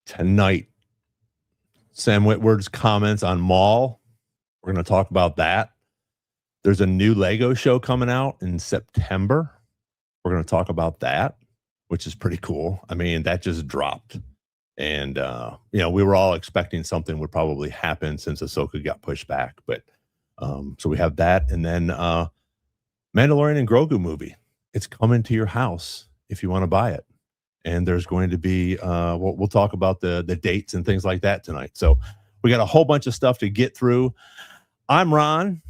tonight. Sam Witwer's comments on Maul. We're going to talk about that. There's a new Lego show coming out in September. We're going to talk about that, which is pretty cool. I mean, that just dropped. And, we were all expecting something would probably happen since Ahsoka got pushed back. But so we have that. And then Mandalorian and Grogu movie. It's coming to your house if you want to buy it. And there's going to be, we'll talk about the dates and things like that tonight. So we got a whole bunch of stuff to get through. I'm Ron.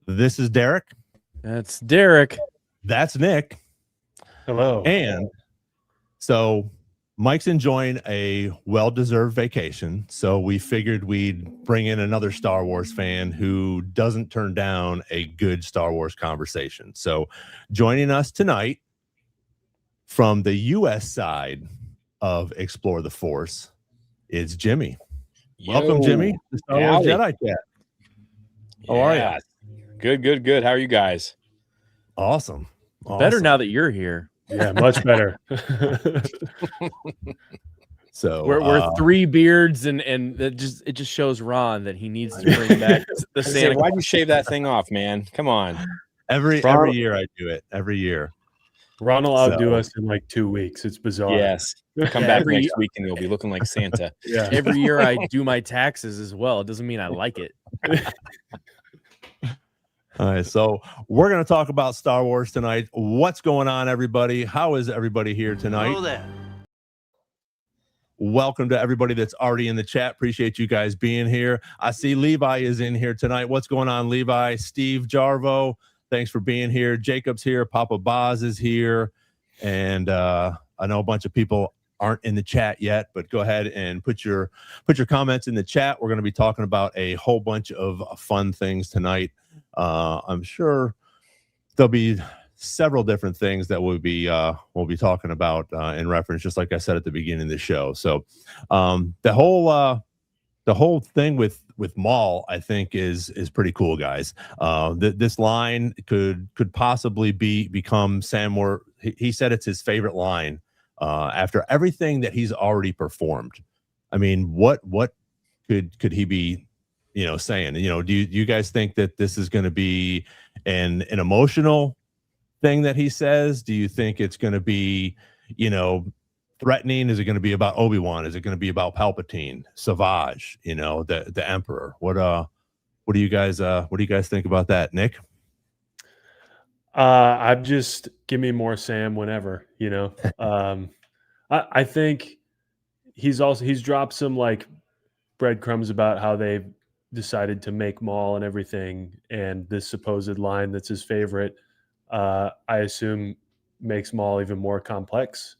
This is Derek. That's Derek. That's Nick. Hello. And so Mike's enjoying a well-deserved vacation. So we figured we'd bring in another Star Wars fan who doesn't turn down a good Star Wars conversation. So joining us tonight from the U.S. side of Explore the Force is Jimmy. Welcome, Jimmy, to Star Wars Jedi Chat. How are you? Good. How are you guys? Awesome. Better now that you're here. Yeah, much better. So we're three beards, and it just shows Ron that he needs to bring back the Santa. Why'd you shave that thing off, man? Come on. Every year I do it. Every year. Ron will outdo us in like 2 weeks. It's bizarre. Yes. Come back next week and you'll be looking like Santa. Yeah. Every year I do my taxes as well. It doesn't mean I like it. All right, so we're going to talk about Star Wars tonight. What's going on, everybody? How is everybody here tonight? Hello there. Welcome to everybody that's already in the chat. Appreciate you guys being here. I see Levi is in here tonight. What's going on, Levi? Steve Jarvo, thanks for being here. Jacob's here. Papa Boz is here. And I know a bunch of people aren't in the chat yet, but go ahead and put your comments in the chat. We're going to be talking about a whole bunch of fun things tonight. I'm sure there'll be several different things that we'll be talking about in reference, just like I said at the beginning of the show. So the whole thing with Maul, I think, is pretty cool, guys. This line could possibly become Sam Witwer. He said it's his favorite line after everything that he's already performed. I mean, what could he be saying? Do you guys think that this is going to be an emotional thing that he says? Do you think it's going to be threatening? Is it going to be about Obi-Wan? Is it going to be about Palpatine, Savage, the Emperor? What do you guys think about that, Nick? I'm just give me more Sam whenever, I think he's dropped some like breadcrumbs about how they've decided to make Maul and everything, and this supposed line that's his favorite, I assume makes Maul even more complex.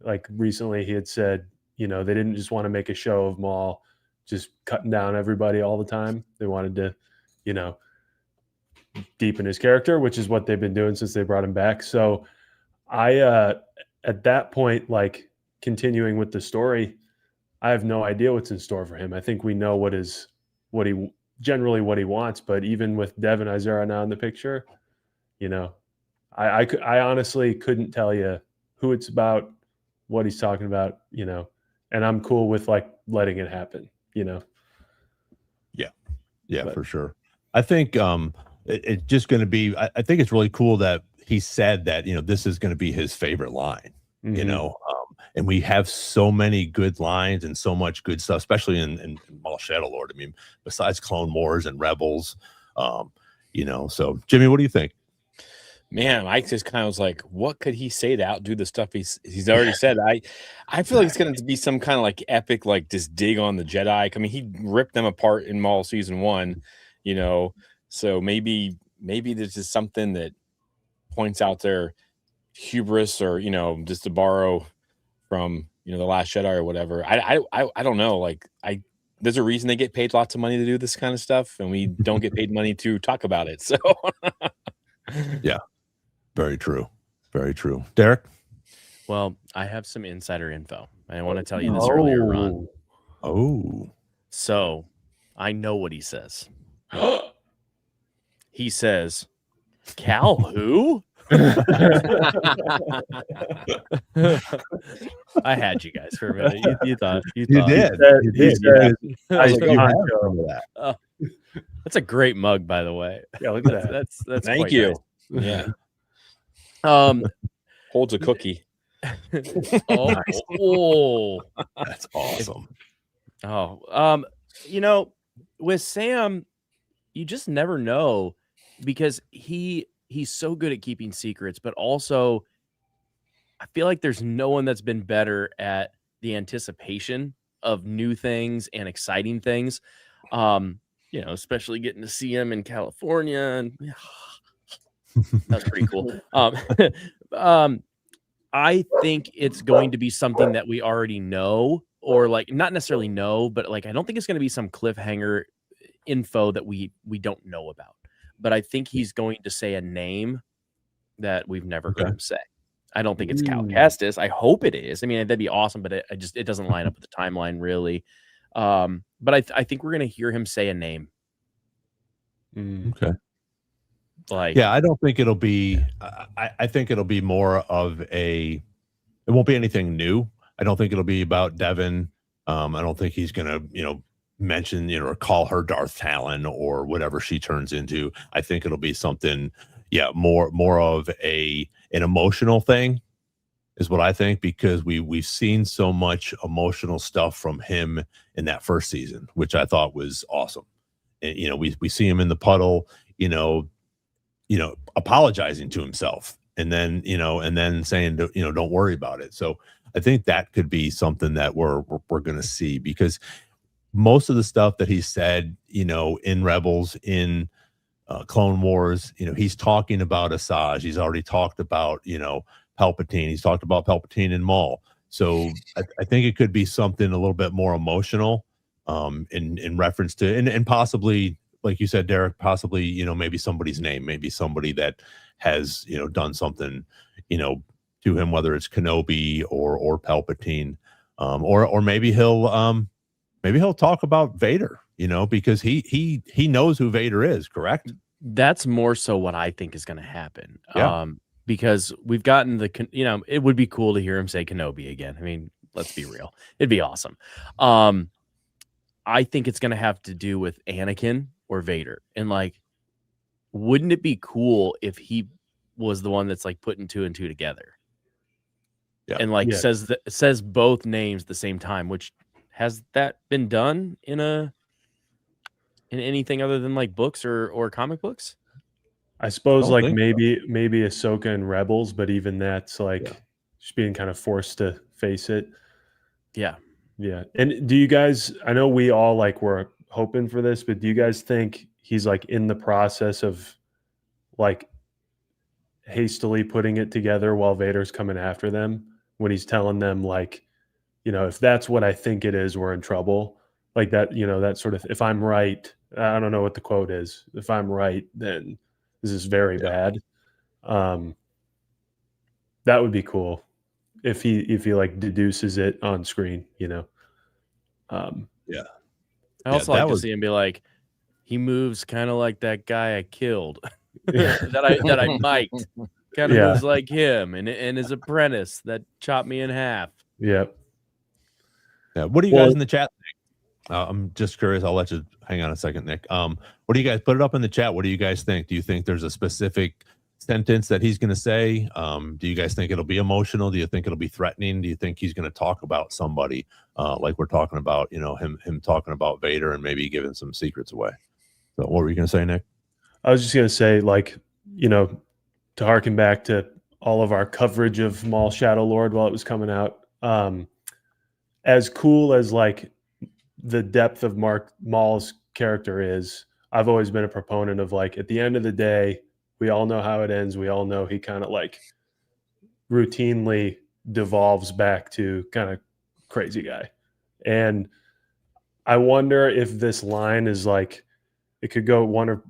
Like recently he had said, they didn't just want to make a show of Maul just cutting down everybody all the time. They wanted to, deepen his character, which is what they've been doing since they brought him back. So I, at that point, like continuing with the story, I have no idea what's in store for him. I think we know what he wants, but even with Devin Izera now in the picture, I honestly couldn't tell you who it's about, what he's talking about, and I'm cool with like letting it happen, Yeah, but, for sure. I think it's just going to be, I think it's really cool that he said that, this is going to be his favorite line, and we have so many good lines and so much good stuff, especially in Maul Shadow Lord. I mean, besides Clone Wars and Rebels, so Jimmy, what do you think? Man, I just kind of was like, what could he say to outdo the stuff he's already said? I feel like it's going to be some kind of like epic, like just dig on the Jedi. I mean, he ripped them apart in Maul season 1, so maybe this is something that points out their hubris, or just to borrow from The Last Jedi or whatever. I don't know. Like there's a reason they get paid lots of money to do this kind of stuff, and we don't get paid money to talk about it. So yeah. Very true. Very true. Derek? Well, I have some insider info. I want to tell you this earlier, Ron. Oh. So, I know what he says. He says, Cal who? I had you guys for a minute. You thought. You did. You He did. said, I was I like, you got have you. some of that. That's a great mug, by the way. Yeah, look at that. That's Thank quite you. nice. Yeah. Um. Holds a cookie. Oh. Nice. Oh. That's awesome. Oh. With Sam, you just never know because he's so good at keeping secrets, but also I feel like there's no one that's been better at the anticipation of new things and exciting things. Especially getting to see him in California, and that's pretty cool. I think it's going to be something that we already know, or like not necessarily know, but like I don't think it's going to be some cliffhanger info that we don't know about. But I think he's going to say a name that we've never heard him say. I don't think it's Cal Kestis. I hope it is. I mean, that'd be awesome, but it doesn't line up with the timeline really. But I think we're gonna hear him say a name. Okay. Like, Yeah, I don't think it'll be. I think it'll be more of a. It won't be anything new. I don't think it'll be about Devin. I don't think he's gonna, mention, or call her Darth Talon or whatever she turns into. I think it'll be something, more of an emotional thing, is what I think, because we've seen so much emotional stuff from him in that first season, which I thought was awesome. And we see him in the puddle, apologizing to himself, and then saying, don't worry about it. So I think that could be something that we're going to see, because most of the stuff that he said, in Rebels, in Clone Wars, he's talking about Asajj. He's already talked about, Palpatine. He's talked about Palpatine and Maul. So I think it could be something a little bit more emotional, in reference to, and possibly, like you said, Derek, possibly, maybe somebody's name, maybe somebody that has, done something, to him, whether it's Kenobi or Palpatine, or maybe he'll talk about Vader, because he knows who Vader is, correct? that's more so what I think is going to happen. Yeah. Because we've gotten it would be cool to hear him say Kenobi again. I mean, let's be real. It'd be awesome. I think it's going to have to do with Anakin or Vader. And like, wouldn't it be cool if he was the one that's like putting 2 and 2 together? Yeah. And like says both names at the same time, which has that been done in anything other than like books or comic books? I suppose don't like think maybe Ahsoka and Rebels, but even that's like just being kind of forced to face it. Yeah. Yeah. And do you guys, I know we all like were hoping for this, but do you guys think he's like in the process of like hastily putting it together while Vader's coming after them, when he's telling them like, if that's what I think it is, we're in trouble. Like that, that sort of, if I'm right, I don't know what the quote is. If I'm right, then this is very bad. That would be cool if he like deduces it on screen, Yeah. I also like to see him be like, he moves kind of like that guy I killed. that I might. Kind of moves like him and his apprentice that chopped me in half. Yep. Yeah. What do you guys in the chat think? I'm just curious. I'll let you hang on a second, Nick. What do you guys put it up in the chat? What do you guys think? Do you think there's a specific sentence that he's going to say? Do you guys think it'll be emotional? Do you think it'll be threatening? Do you think he's going to talk about somebody, like we're talking about, him talking about Vader and maybe giving some secrets away? So what were you going to say, Nick? I was just going to say, like, to harken back to all of our coverage of Maul Shadow Lord while it was coming out, as cool as like the depth of Maul's character is, I've always been a proponent of like, at the end of the day, we all know how it ends. We all know he kind of like routinely devolves back to kind of crazy guy. And I wonder if this line is like, it could go one or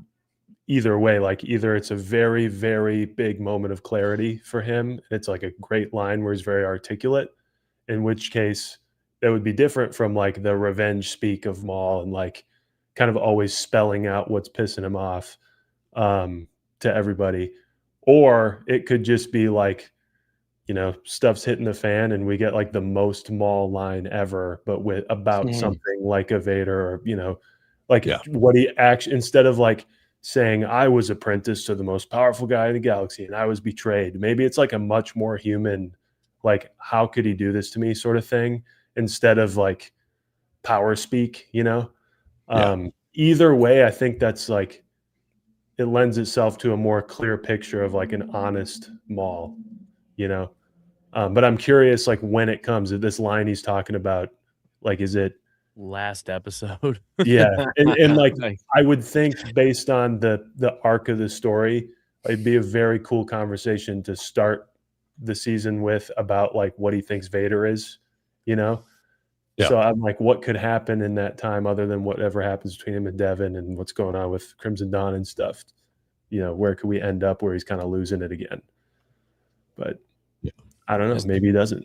either way. Like either it's a very, very big moment of clarity for him, and it's like a great line where he's very articulate, in which case that would be different from like the revenge speak of Maul and like kind of always spelling out what's pissing him off to everybody. Or it could just be like, you know, stuff's hitting the fan and we get like the most Maul line ever, but with about something like a Vader, or, you know, like what he actually, instead of like saying I was apprenticed to the most powerful guy in the galaxy and I was betrayed, maybe it's like a much more human, like, how could he do this to me sort of thing, instead of like power speak, you know? Either way, I think that's like, it lends itself to a more clear picture of like an honest Maul, you know? But I'm curious, like, when it comes, this line he's talking about, like, is it last episode? Yeah, and like, I would think based on the arc of the story, it'd be a very cool conversation to start the season with, about like what he thinks Vader is, you know? So I'm like, what could happen in that time other than whatever happens between him and Devin and what's going on with Crimson Dawn and stuff? You know, where could we end up where he's kind of losing it again? But I don't know. Maybe he doesn't.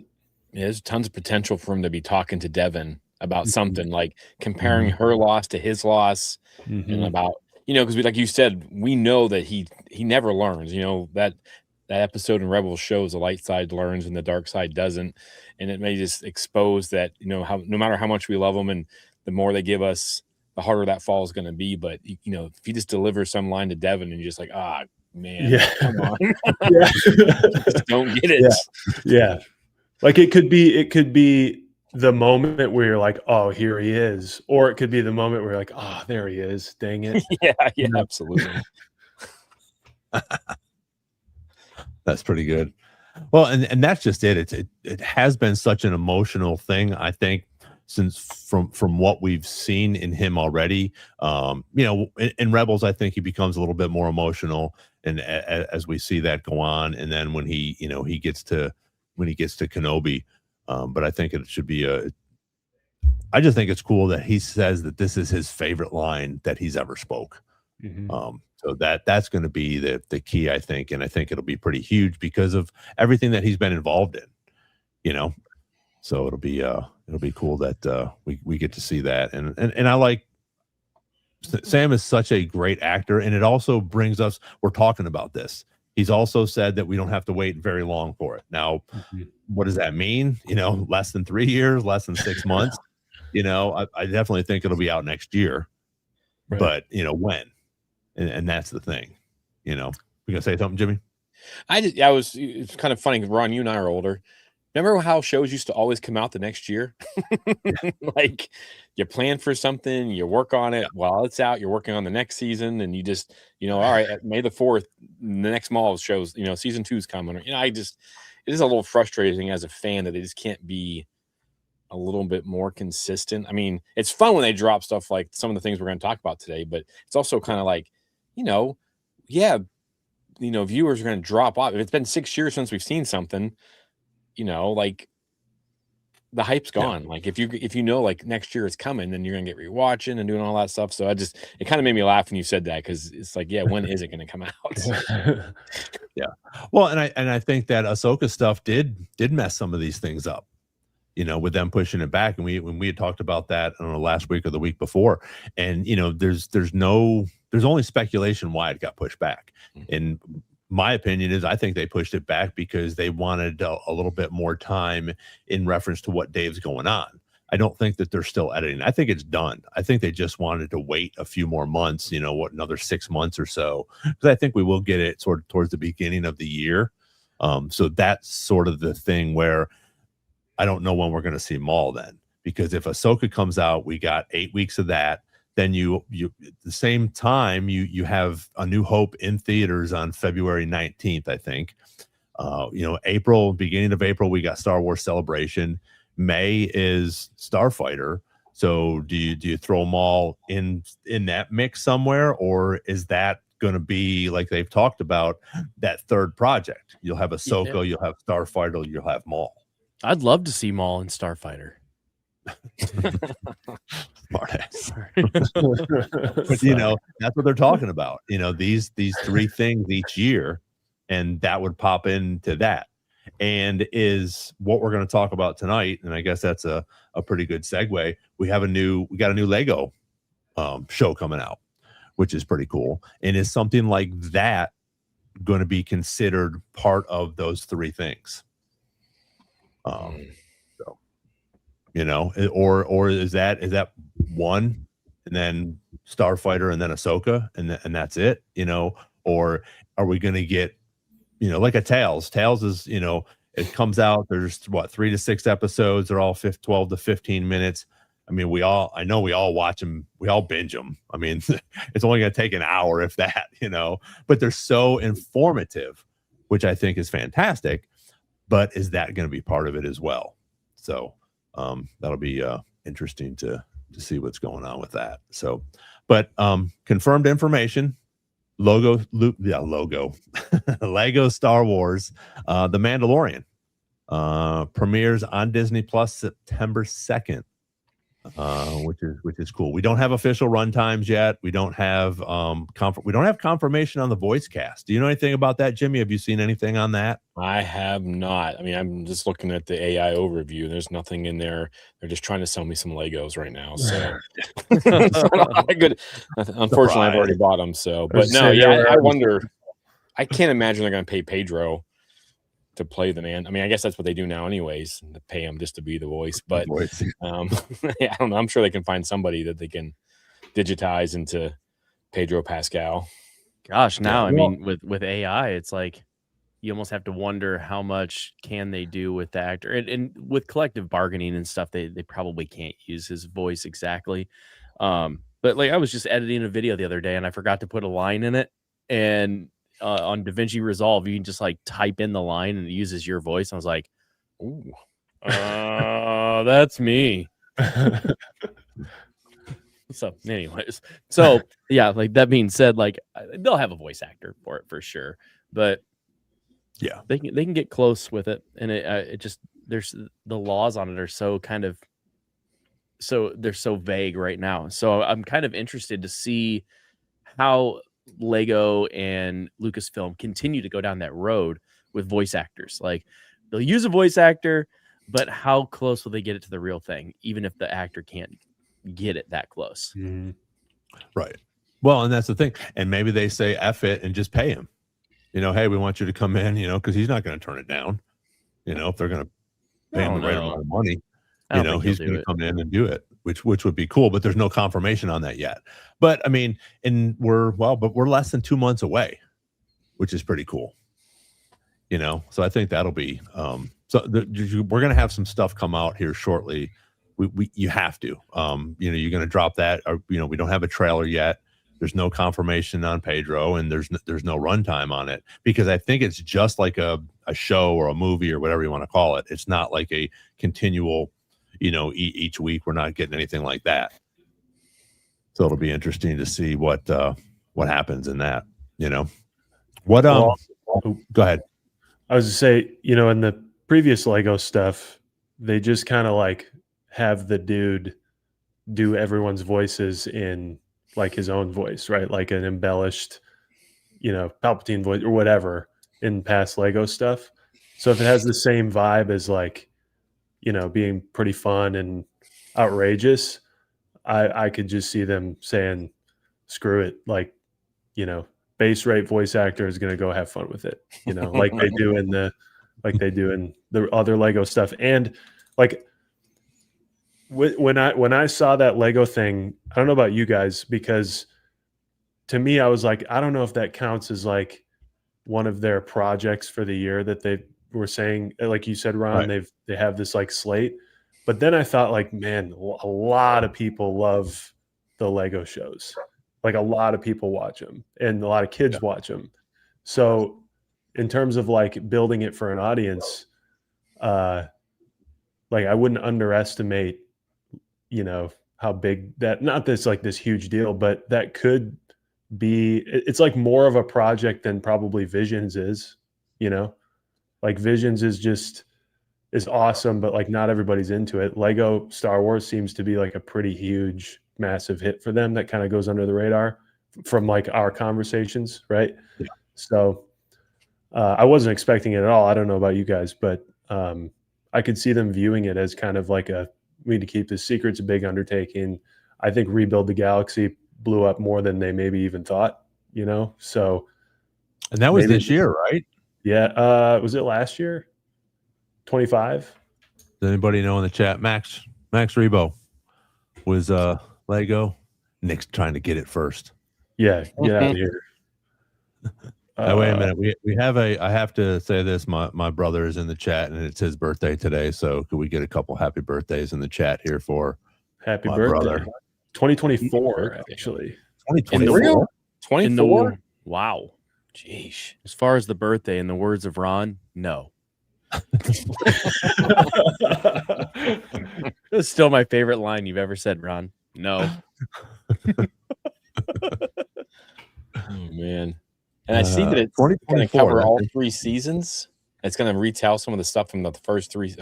Yeah, there's tons of potential for him to be talking to Devin about something, like comparing her loss to his loss, and about, you know, because like you said, we know that he never learns. You know, that episode in Rebels shows the light side learns and the dark side doesn't, and it may just expose that, you know, how no matter how much we love them and the more they give us, the harder that fall is going to be. But you know, if you just deliver some line to Devin and you're just like, man, come on, just don't get it. Yeah. Like it could be the moment where you're like, oh, here he is, or it could be the moment where you're like, oh, there he is, dang it. Yeah, absolutely. That's pretty good. Well, and that's just it. It has been such an emotional thing, I think, since from what we've seen in him already. You know, in Rebels, I think he becomes a little bit more emotional, and as we see that go on, and then when he gets to Kenobi, but I think it should be I just think it's cool that he says that this is his favorite line that he's ever spoke. So that's going to be the key, I think, and I think it'll be pretty huge because of everything that he's been involved in, you know. So it'll be cool that we get to see that, and I like Sam is such a great actor, and it also brings us. We're talking about this. He's also said that we don't have to wait very long for it. Now, what does that mean? You know, less than 3 years, less than 6 months. You know, I definitely think it'll be out next year, but you know when. And that's the thing, you know. You gonna say something, Jimmy? It's kind of funny. Ron, you and I are older. Remember how shows used to always come out the next year? Like you plan for something, you work on it while it's out, you're working on the next season, and you just, you know, all right, at May the 4th, the next Maul shows, you know, season 2 is coming. You know, it is a little frustrating as a fan that they just can't be a little bit more consistent. I mean, it's fun when they drop stuff like some of the things we're going to talk about today, but it's also kind of like, you know, viewers are going to drop off. If it's been 6 years since we've seen something, you know, like the hype's gone. Like if you know, like next year is coming, then you're going to get rewatching and doing all that stuff. So it kind of made me laugh when you said that, because it's like, when is it going to come out? Well, and I think that Ahsoka stuff did mess some of these things up, you know, with them pushing it back. And when we had talked about that, I don't know, last week or the week before, and you know, there's only speculation why it got pushed back. And my opinion is I think they pushed it back because they wanted a little bit more time in reference to what Dave's going on. I don't think that they're still editing. I think it's done. I think they just wanted to wait a few more months, you know, another 6 months or so, because I think we will get it sort of towards the beginning of the year. So that's sort of the thing where I don't know when we're going to see Maul then, because if Ahsoka comes out, we got 8 weeks of that. Then you at the same time you have A New Hope in theaters on February 19th, I think. You know, beginning of April, we got Star Wars Celebration. May is Starfighter. So do you throw them all in that mix somewhere, or is that going to be, like they've talked about, that third project? You'll have Ahsoka, you'll have Starfighter, you'll have Maul. I'd love to see Maul in Starfighter. Smartass. But you know, that's what they're talking about. You know, these three things each year, and that would pop into that, and is what we're going to talk about tonight. And I guess that's a pretty good segue. We got a new Lego show coming out, which is pretty cool. And is something like that going to be considered part of those three things? So, you know, or is that one, and then Starfighter, and then Ahsoka, and that's it, you know? Or are we going to get, you know, like a Tales? Tales is, you know, it comes out, there's what, 3 to 6 episodes, they're all 12 to 15 minutes. I mean, I know we all watch them, we all binge them. I mean, it's only going to take an hour, if that, you know, but they're so informative, which I think is fantastic. But is that going to be part of it as well? So that'll be interesting to see what's going on with that. So, but confirmed information, Lego Lego Star Wars, The Mandalorian premieres on Disney Plus September 2nd. Which is cool. We don't have official run times yet. We don't have confirmation on the voice cast. Do you know anything about that, Jimmy? Have you seen anything on that? I have not. I mean, I'm just looking at the AI overview. There's nothing in there. They're just trying to sell me some Legos right now. So, good. Unfortunately, I've already bought them. So, but no, yeah, I wonder. I can't imagine they're going to pay Pedro to play the man. I mean, I guess that's what they do now anyways, to pay him just to be the voice. But yeah, I don't know. I'm sure they can find somebody that they can digitize into Pedro Pascal. Gosh, now, I mean, with AI, it's like you almost have to wonder how much can they do with the actor. And with collective bargaining and stuff, they probably can't use his voice exactly. But like, I was just editing a video the other day and I forgot to put a line in it. And on DaVinci Resolve, you can just like type in the line and it uses your voice. I was like, ooh, that's me. So anyways, so yeah, like that being said, like they'll have a voice actor for it for sure, but yeah, they can get close with it. And it just, there's the laws on it are so kind of, so they're so vague right now. So I'm kind of interested to see how Lego and Lucasfilm continue to go down that road with voice actors. Like they'll use a voice actor, but how close will they get it to the real thing, even if the actor can't get it that close? Mm-hmm. Right. Well, and that's the thing. And maybe they say F it and just pay him. You know, hey, we want you to come in, you know, because he's not going to turn it down. You know, if they're going to pay him the right amount of money, you know, he's going to come in and do it, which would be cool. But there's no confirmation on that yet. But I mean, and we're less than 2 months away, which is pretty cool. You know, so I think that'll be we're going to have some stuff come out here shortly. You have to, you know, you're going to drop that, or, you know, we don't have a trailer yet. There's no confirmation on Pedro, and there's no runtime on it, because I think it's just like a show or a movie or whatever you want to call it. It's not like a continual, you know, each week. We're not getting anything like that. So it'll be interesting to see what happens in that, you know. What go ahead. I was to say, you know, in the previous Lego stuff, they just kind of like have the dude do everyone's voices in like his own voice, right? Like an embellished, you know, Palpatine voice or whatever in past Lego stuff. So if it has the same vibe as like, you know, being pretty fun and outrageous, I could just see them saying, screw it. Like, you know, base rate voice actor is going to go have fun with it, you know, like they do in the other Lego stuff. And like, when I saw that Lego thing, I don't know about you guys, because to me, I was like, I don't know if that counts as like one of their projects for the year that they were saying, like you said, Ron, right. they have this like slate. But then I thought like, man, a lot of people love the Lego shows. Like a lot of people watch them and a lot of kids watch them. So in terms of like building it for an audience, like I wouldn't underestimate, you know, how big that, not this like this huge deal, but that could be, it's like more of a project than probably Visions is, you know, like Visions is awesome, but like not everybody's into it. Lego Star Wars seems to be like a pretty huge, massive hit for them that kind of goes under the radar from like our conversations. Right. Yeah. So I wasn't expecting it at all. I don't know about you guys, but I could see them viewing it as kind of like we need to keep this secret. It's a big undertaking. I think Rebuild the Galaxy blew up more than they maybe even thought, you know? So. And that was this year, right? Yeah. Was it last year? 25? Does anybody know in the chat? Max Rebo was Lego. Nick's trying to get it first. Yeah, get out of here. Wait a minute. We have I have to say this. My brother is in the chat and it's his birthday today. So could we get a couple happy birthdays in the chat here for Happy my birthday. brother? 2024, actually. 2024. 24? Wow. Jeez. As far as the birthday, in the words of Ron, no. It's still my favorite line you've ever said, Ron. No. Oh man. And I see that it's going to cover all 3 seasons. It's going to retell some of the stuff from the first 3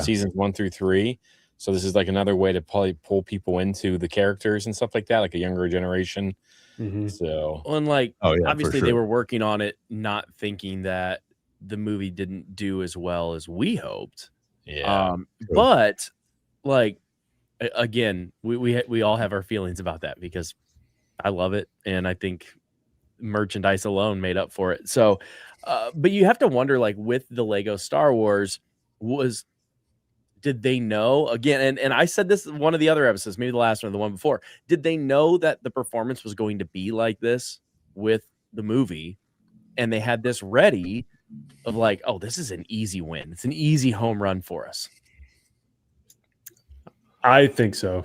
seasons 1 through 3. So this is like another way to probably pull people into the characters and stuff like that, like a younger generation. Mm-hmm. So, obviously they were working on it, not thinking that the movie didn't do as well as we hoped. Yeah. But like, again, we all have our feelings about that because I love it. And I think merchandise alone made up for it. So, but you have to wonder, like with the Lego Star Wars, did they know again? And I said this in one of the other episodes, maybe the last one or the one before. Did they know that the performance was going to be like this with the movie? And they had this ready of like, oh, this is an easy win. It's an easy home run for us. I think so.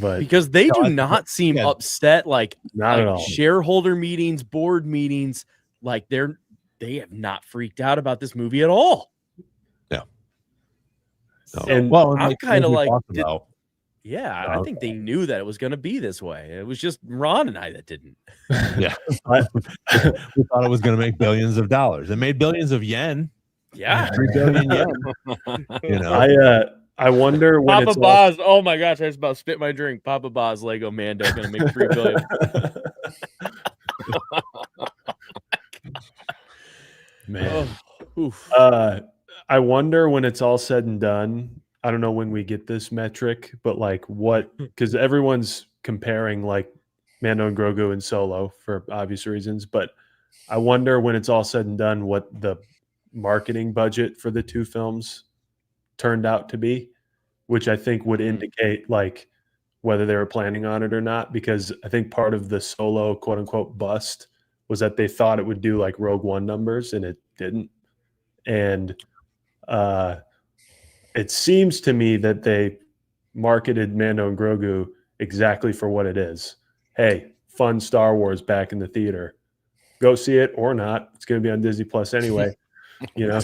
But because they do not seem upset, like not at all. Shareholder meetings, board meetings, like they have not freaked out about this movie at all. Yeah. So, and I'm kind of like, I think they knew that it was going to be this way. It was just Ron and I that didn't. Yeah. We thought it was going to make billions of dollars. It made billions of yen. Yeah. 3 billion yen. You know, I wonder when Papa Boz. Oh my gosh, I was about to spit my drink. Papa Boz Lego Mando going to make 3 billion. Man. I wonder when it's all said and done. I don't know when we get this metric, but like because everyone's comparing like Mando and Grogu and Solo for obvious reasons, but I wonder when it's all said and done what the marketing budget for the 2 films turned out to be, which I think would indicate like whether they were planning on it or not, because I think part of the Solo quote unquote bust was that they thought it would do like Rogue One numbers and it didn't. And it seems to me that they marketed Mando and Grogu exactly for what it is. Hey, fun Star Wars back in the theater. Go see it or not. It's going to be on Disney Plus anyway, you know.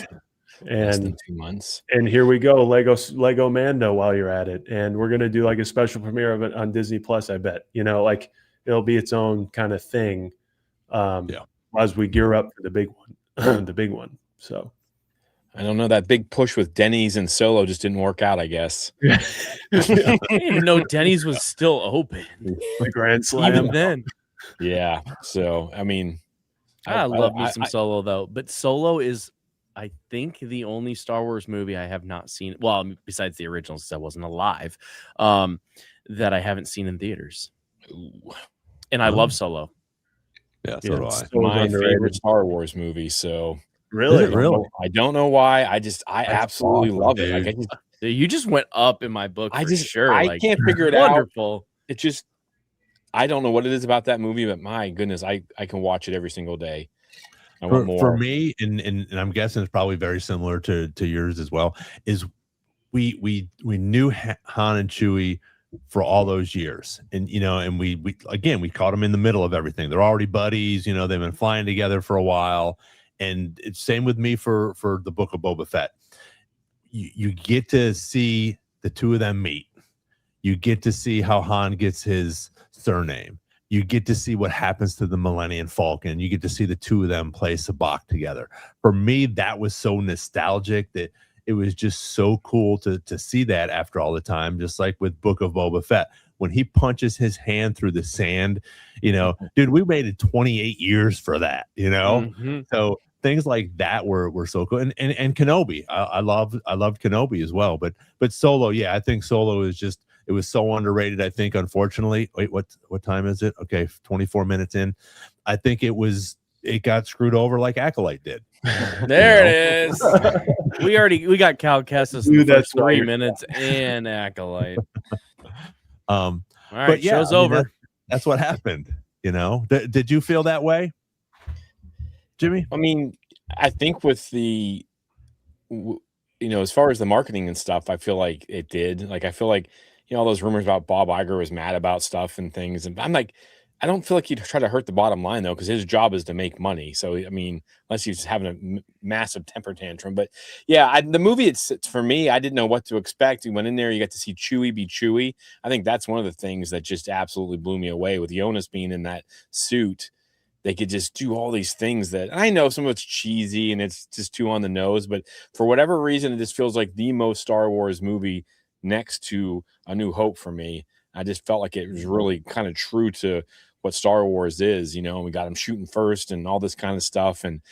And less than 2 months. And here we go, Lego Mando while you're at it. And we're going to do like a special premiere of it on Disney Plus, I bet. You know, like it'll be its own kind of thing as we gear up for the big one. The big one. So I don't know. That big push with Denny's and Solo just didn't work out, I guess. I didn't even know Denny's was still open. The Grand Slam. Even then. Yeah. So, I mean. I love me some Solo, though. But Solo is, I think, the only Star Wars movie I have not seen. Well, besides the original, since I wasn't alive, that I haven't seen in theaters. Ooh. And I love Solo. Yeah, so do I. It's my favorite Star Wars movie. So really, I don't know why. I absolutely love it. Like, you just went up in my book. I can't figure it wonderful. out. It just, I don't know what it is about that movie, but my goodness, I can watch it every single day. I want more. For me, and I'm guessing it's probably very similar to yours as well, is we knew Han and Chewie for all those years, and you know, and we caught them in the middle of everything. They're already buddies, you know, they've been flying together for a while, and it's same with me for the Book of Boba Fett. You get to see the 2 of them meet. You get to see how Han gets his surname. You get to see what happens to the Millennium Falcon. You get to see the 2 of them play sabacc together. For me, that was so nostalgic that it was just so cool to see that after all the time, just like with Book of Boba Fett. When he punches his hand through the sand, you know, dude, we waited 28 years for that, you know? Mm-hmm. So things like that were so cool. And Kenobi, I loved Kenobi as well. But Solo, yeah, I think Solo is just, it was so underrated, I think, unfortunately. Wait, what time is it? Okay, 24 minutes in. I think it got screwed over like Acolyte did. There it is. We got Cal Kestis in Dude, the that's first 3 right. minutes and Acolyte. All All right, but yeah, show's I mean, over. that's what happened. You know, did you feel that way, Jimmy? I mean, I think with the, as far as the marketing and stuff, I feel like it did. Like, I feel like, all those rumors about Bob Iger was mad about stuff and things. And I'm like, I don't feel like he'd try to hurt the bottom line, though, because his job is to make money. So, I mean, unless he's having a massive temper tantrum. But yeah, the movie, it's for me, I didn't know what to expect. We went in there, you got to see Chewie be Chewie. I think that's one of the things that just absolutely blew me away with Jonas being in that suit. They could just do all these things that I know some of it's cheesy and it's just too on the nose, but for whatever reason, it just feels like the most Star Wars movie next to A New Hope for me. I just felt like it was really kind of true to what Star Wars is, and we got him shooting first and all this kind of stuff. And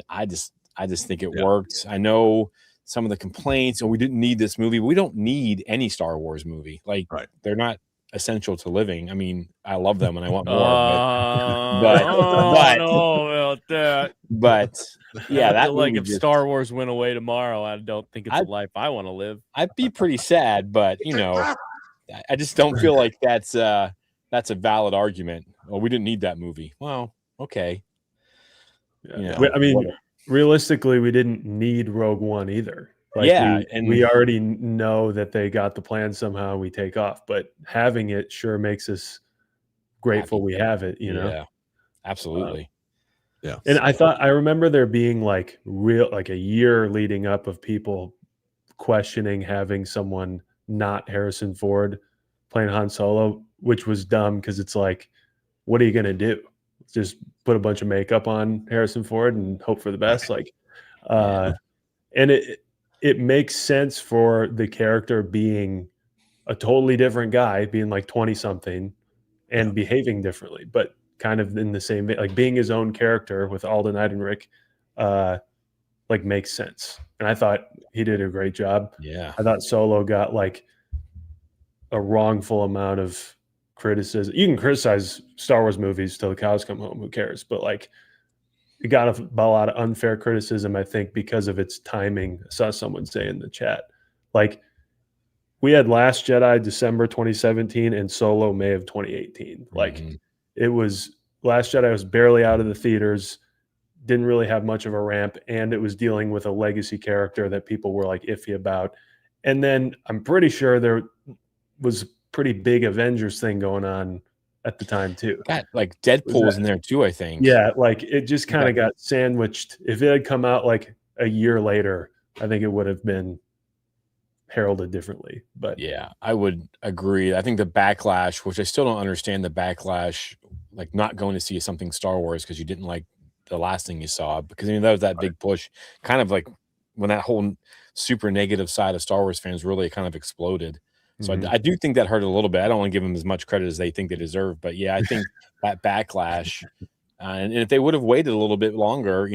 I just think it worked. I know some of the complaints, and we didn't need this movie. We don't need any Star Wars movie. Like, they're not essential to living. I mean, I love them and I want more, but I know about that. But yeah, I feel like if Star Wars went away tomorrow, I don't think it's a life I want to live. I'd be pretty sad, but I just don't feel like that's a valid argument. Well, we didn't need that movie. Well, okay. I mean, realistically, we didn't need Rogue One either. Like, we already know that they got the plan somehow. We take off, but having it sure makes us grateful we have it. Yeah, absolutely. And I remember there being like a year leading up of people questioning having someone not Harrison Ford playing Han Solo, which was dumb because it's like, what are you gonna do? Just put a bunch of makeup on Harrison Ford and hope for the best? Like, and it makes sense for the character being a totally different guy, being like 20 something and behaving differently, but kind of in the same, like being his own character with Alden Ehrenreich, like makes sense. And I thought he did a great job. Yeah. I thought Solo got like a wrongful amount of criticism. You can criticize Star Wars movies till the cows come home. Who cares? But like, it got a lot of unfair criticism, I think, because of its timing. I saw someone say in the chat, like, we had Last Jedi December 2017 and Solo May of 2018. Like, it was, Last Jedi was barely out of the theaters, didn't really have much of a ramp, and it was dealing with a legacy character that people were like iffy about. And then I'm pretty sure there was a pretty big Avengers thing going on at the time too. God, like Deadpool was in there too, I think. Yeah, like it just kind of got sandwiched. If it had come out like a year later, I think it would have been heralded differently. But yeah, I would agree. I think the backlash, which I still don't understand the backlash, like not going to see something Star Wars because you didn't like the last thing you saw, because that was that big push, kind of like when that whole super negative side of Star Wars fans really kind of exploded. So I do think that hurt a little bit. I don't want to give them as much credit as they think they deserve, but yeah, I think that backlash, and if they would have waited a little bit longer,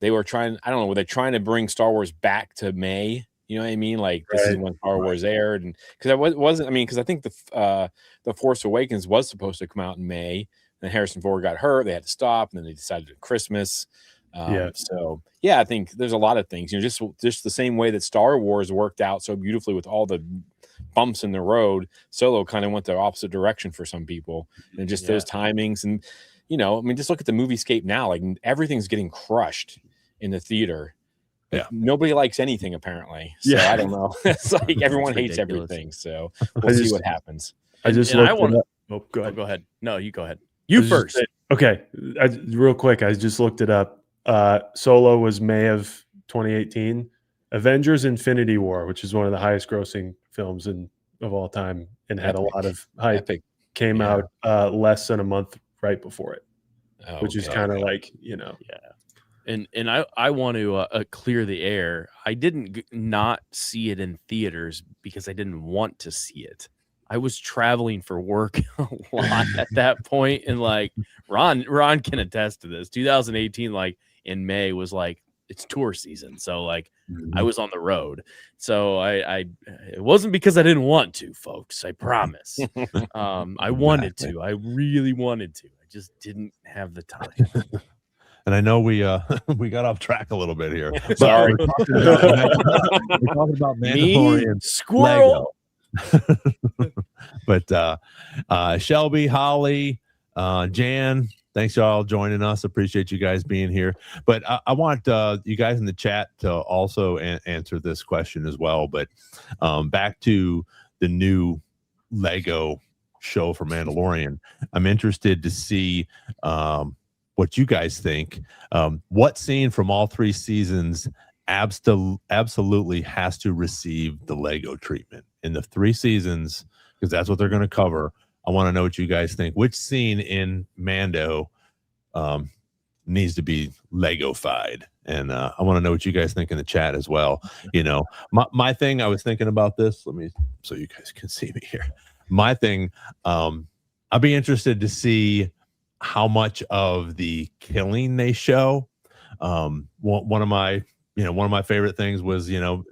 they were trying. I don't know, were they trying to bring Star Wars back to May? You know what I mean? Like this is when Star Wars aired, and because it wasn't. I mean, because I think the Force Awakens was supposed to come out in May, and Harrison Ford got hurt. They had to stop, and then they decided to Christmas. So yeah, I think there's a lot of things. Just the same way that Star Wars worked out so beautifully with all the bumps in the road, Solo kind of went the opposite direction for some people, and just those timings. And I mean, just look at the moviescape now. Like everything's getting crushed in the theater. Like, nobody likes anything apparently. So I don't know. It's like everyone hates everything. So we'll see what happens. I just and looked it up. Oh, go ahead. Go ahead. No, you go ahead. You first. Okay, real quick. I just looked it up. Solo was May of 2018. Avengers: Infinity War, which is one of the highest grossing films of all time and had a lot of hype, came out less than a month right before it, which is kind of like, And I want to clear the air. I didn't not see it in theaters because I didn't want to see it. I was traveling for work a lot at that point, and like Ron can attest to this. 2018, like in May, was like it's tour season, so like I was on the road. So I it wasn't because I didn't want to, folks. I promise. I wanted to. I really wanted to. I just didn't have the time. And I know we we got off track a little bit here. But Sorry. we're talking about Mandalorian Squirrel. Lego. But Shelby, Holly, Jan, thanks y'all joining us. Appreciate you guys being here. But I want you guys in the chat to also answer this question as well. But back to the new Lego show for Mandalorian, I'm interested to see what you guys think. What scene from all 3 seasons absolutely has to receive the Lego treatment in the 3 seasons, because that's what they're going to cover. I want to know what you guys think. Which scene in Mando needs to be Lego-fied? And I want to know what you guys think in the chat as well. You know, my thing, I was thinking about this. Let me, so you guys can see me here. My thing, I'd be interested to see how much of the killing they show. One of my favorite things was, you know,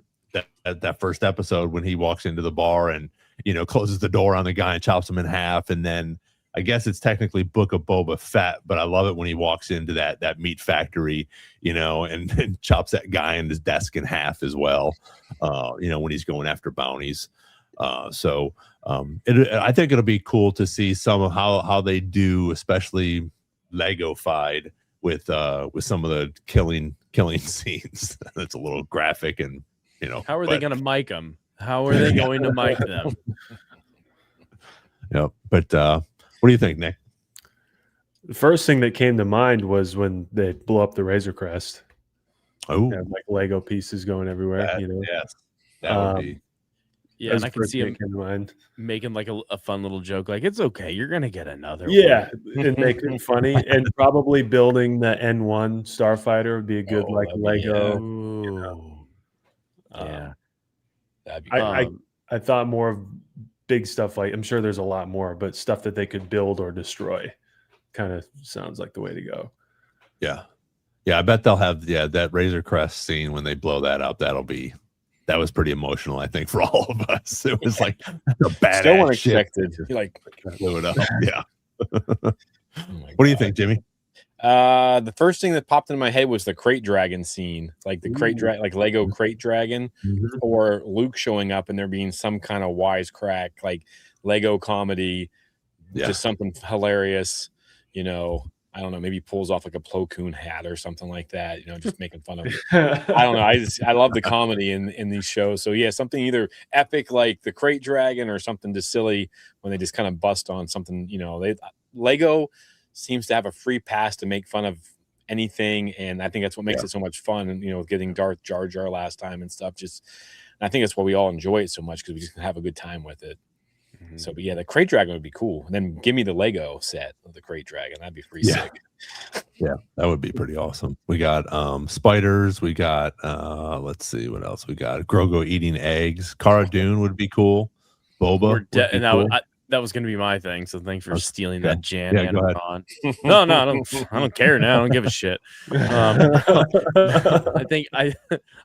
that first episode when he walks into the bar and, you know, closes the door on the guy and chops him in half. And then I guess it's technically Book of Boba Fett, but I love it when he walks into that meat factory, you know, and chops that guy in his desk in half as well. You know, when he's going after bounties. I think it'll be cool to see some of how they do, especially Lego-fied with some of the killing scenes. That's a little graphic, and you know, How are they going to mic them? How are they going to mic them? Yeah, but what do you think, Nick? The first thing that came to mind was when they blew up the Razor Crest. Oh, And like Lego pieces going everywhere. You know, yes, that would be. Yeah, and I can see him in mind. making like a fun little joke, like, it's okay, you're gonna get another Yeah, one. and make it funny, and probably building the N1 Starfighter would be a good Oh, like that'd be- Lego. Ooh. Yeah. That'd be I thought more of big stuff, like I'm sure there's a lot more, but stuff that they could build or destroy kind of sounds like the way to go. Yeah, I bet they'll have that Razor Crest scene when they blow that up. That was pretty emotional, I think, for all of us. It was like a badass still shit. unexpected. You're like, Blew it up. Yeah. oh What do you think, Jimmy? The first thing that popped into my head was the crate dragon scene, like the crate dragon, like Lego crate dragon, or Luke showing up and there being some kind of wisecrack, like Lego comedy, just something hilarious. You know, I don't know, maybe pulls off like a Plo Koon hat or something like that. You know, just making fun of it. I don't know. I love the comedy in these shows. So yeah, something either epic like the crate dragon or something just silly when they just kind of bust on something. You know, Lego seems to have a free pass to make fun of anything, and I think that's what makes it so much fun. And you know, getting Darth Jar Jar last time and stuff. And I think that's why we all enjoy it so much, because we just have a good time with it. So, but yeah, the crate dragon would be cool. And then give me the Lego set of the crate dragon. That'd be pretty sick. Yeah, that would be pretty awesome. We got spiders. We got let's see what else we got. Grogu eating eggs. Cara Dune would be cool. Boba. That was going to be my thing. So thanks for stealing that, Jan. Yeah, go ahead. No, I don't care now. I don't give a shit. I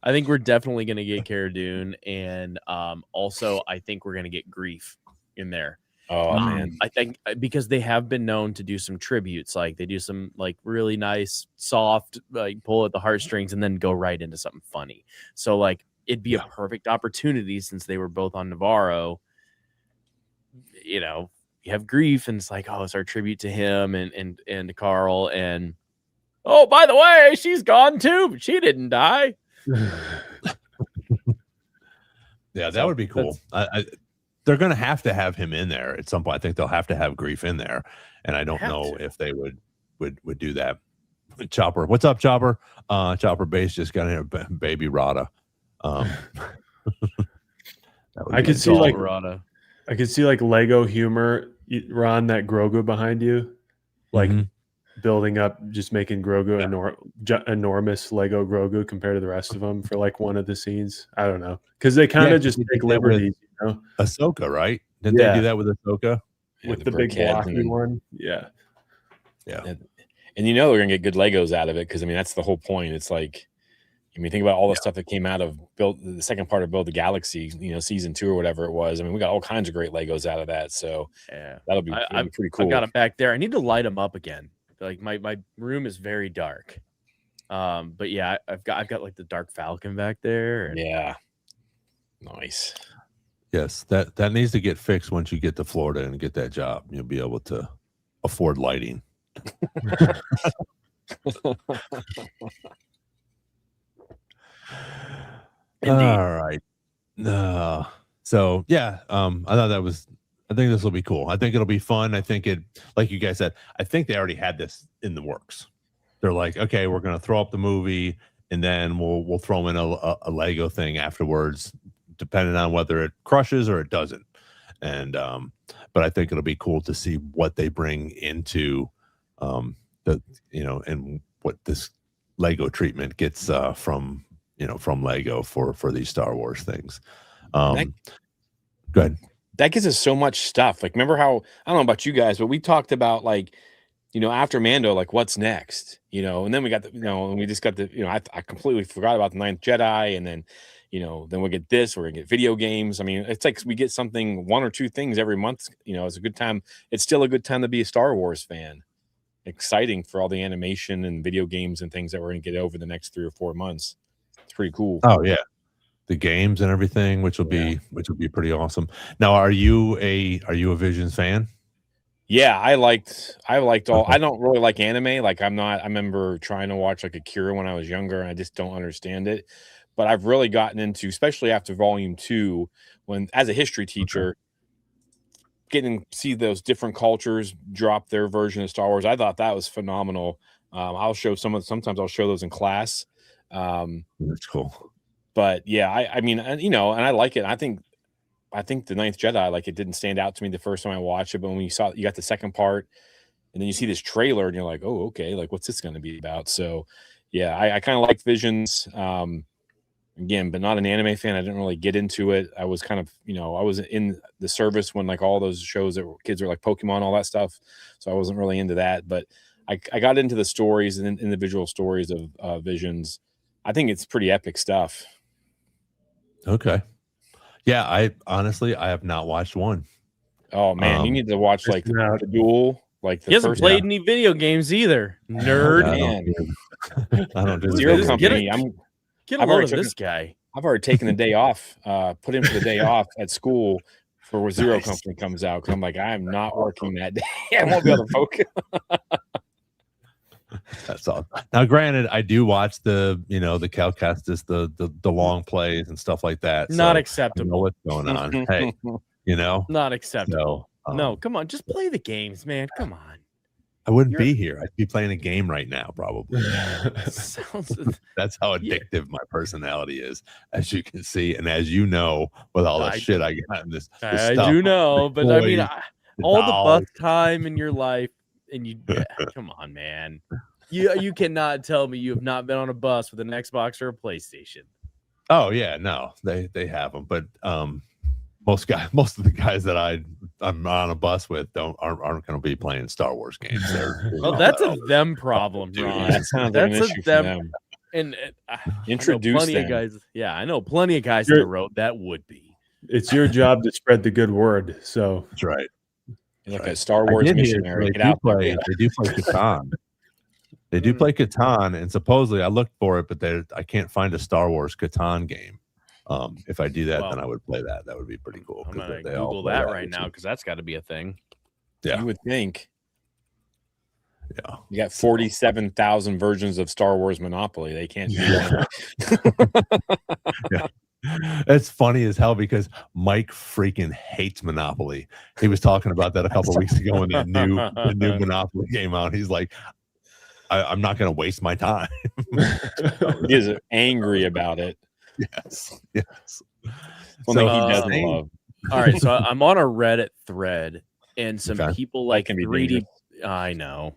think we're definitely going to get Cara Dune, and also I think we're going to get Grief in there. Oh man, I think because they have been known to do some tributes, like they do some like really nice, soft, like pull at the heartstrings and then go right into something funny. So like it'd be a perfect opportunity, since they were both on Navarro. You know, you have Grief, and it's like, oh, it's our tribute to him and to Carl, and oh, by the way, she's gone too, but she didn't die. Yeah, that would be cool. They're going to have him in there at some point. I think they'll have to have Grief in there, and I don't know if they would do that. Chopper, what's up, Chopper? Chopper Base just got in a baby Rada. I could see like Rada. I could see like Lego humor, Ron, that Grogu behind you, like building up, just making Grogu enormous Lego Grogu compared to the rest of them for like one of the scenes. I don't know, because they kind of just take liberties, you know. Ahsoka, right? Didn't they do that with Ahsoka? With the big blocky one, yeah. And you know they're gonna get good Legos out of it, because I mean that's the whole point. It's like, I mean, think about all the stuff that came out of the second part of Build the Galaxy, you know, season 2 or whatever it was. I mean, we got all kinds of great Legos out of that. So that'll be pretty cool. I got it back there. I need to light them up again. Like my room is very dark. But yeah, I've got like the Dark Falcon back there. And Yeah. Nice. Yes, that needs to get fixed once you get to Florida and get that job. You'll be able to afford lighting. Indeed. All right. So yeah, I think this will be cool. I think it'll be fun. I think it, like you guys said, I think they already had this in the works. They're like, okay, we're gonna throw up the movie and then we'll throw in a Lego thing afterwards, depending on whether it crushes or it doesn't. And but I think it'll be cool to see what they bring into and what this Lego treatment gets from Lego for these Star Wars things. Go ahead. That gives us so much stuff. Like, remember how, I don't know about you guys, but we talked about, like, after Mando, like, what's next, and then we got and we just got I completely forgot about the Ninth Jedi, and then, then we'll get this, we're gonna get video games. I mean, it's like we get something, one or two things every month. It's a good time. It's still a good time to be a Star Wars fan. Exciting for all the animation and video games and things that we're gonna get over the next 3 or 4 months. It's pretty cool. Oh yeah, the games and everything, which will be pretty awesome. Now, are you a Visions fan? Yeah, I liked all. I don't really like anime. Like, I remember trying to watch like Akira when I was younger, and I just don't understand it. But I've really gotten into, especially after Volume 2, when as a history teacher, getting to see those different cultures drop their version of Star Wars. I thought that was phenomenal. Sometimes I'll show those in class. That's cool. But yeah, I mean, and I like it. I think the Ninth Jedi, like, it didn't stand out to me the first time I watched it, but when you got the second part, and then you see this trailer, and you're like, oh, okay, like, what's this going to be about? So yeah, I kind of like Visions. Again, but not an anime fan. I didn't really get into it. I was kind of, I was in the service when, like, all those shows that kids were like Pokemon, all that stuff. So I wasn't really into that, but I got into the stories and individual stories of Visions. I think it's pretty epic stuff. Okay. Yeah, I honestly have not watched one. Oh man, you need to watch like the Duel. Like, he hasn't played any video games either. Nerd. I don't do Zero Company. Get a load of this guy. I've already taken the day off. Put in for the day off at school for when Zero Company comes out, because I'm like, I am not working that day. I won't be able to focus. That's all. Now, granted, I do watch the Calcastis, the long plays and stuff like that. Not so acceptable. I know what's going on. Hey, not acceptable. So, no, come on, just play the games, man. Come on. I wouldn't be here. I'd be playing a game right now, probably. That's how addictive my personality is, as you can see, and as you know, with all the shit I got in this I stuff, do know, but I mean, all the dolls. bus time in your life, and come on, man. You cannot tell me you have not been on a bus with an Xbox or a PlayStation. Oh yeah, no, they have them, but most of the guys that I'm on a bus with aren't going to be playing Star Wars games. Well, that's a them problem, Ron. That sounds like an issue for them. And introduce plenty them. of guys. Yeah, I know plenty of guys on the road that would be. It's your job to spread the good word. So that's right. You're like a Star Wars missionary. They do play Catan. They do play Catan, and supposedly I looked for it, but I can't find a Star Wars Catan game. If I do that, then I would play that. That would be pretty cool. I'm gonna Google that right now, because that's got to be a thing. Yeah, you would think. Yeah, you got 47,000 versions of Star Wars Monopoly. They can't do that. Yeah. It's funny as hell, because Mike freaking hates Monopoly. He was talking about that a couple weeks ago when the new Monopoly came out. He's like, I'm not going to waste my time. He is angry about it. Yes. One thing he doesn't love. All right, so I'm on a Reddit thread, and some people like can be 3D. dangerous. I know.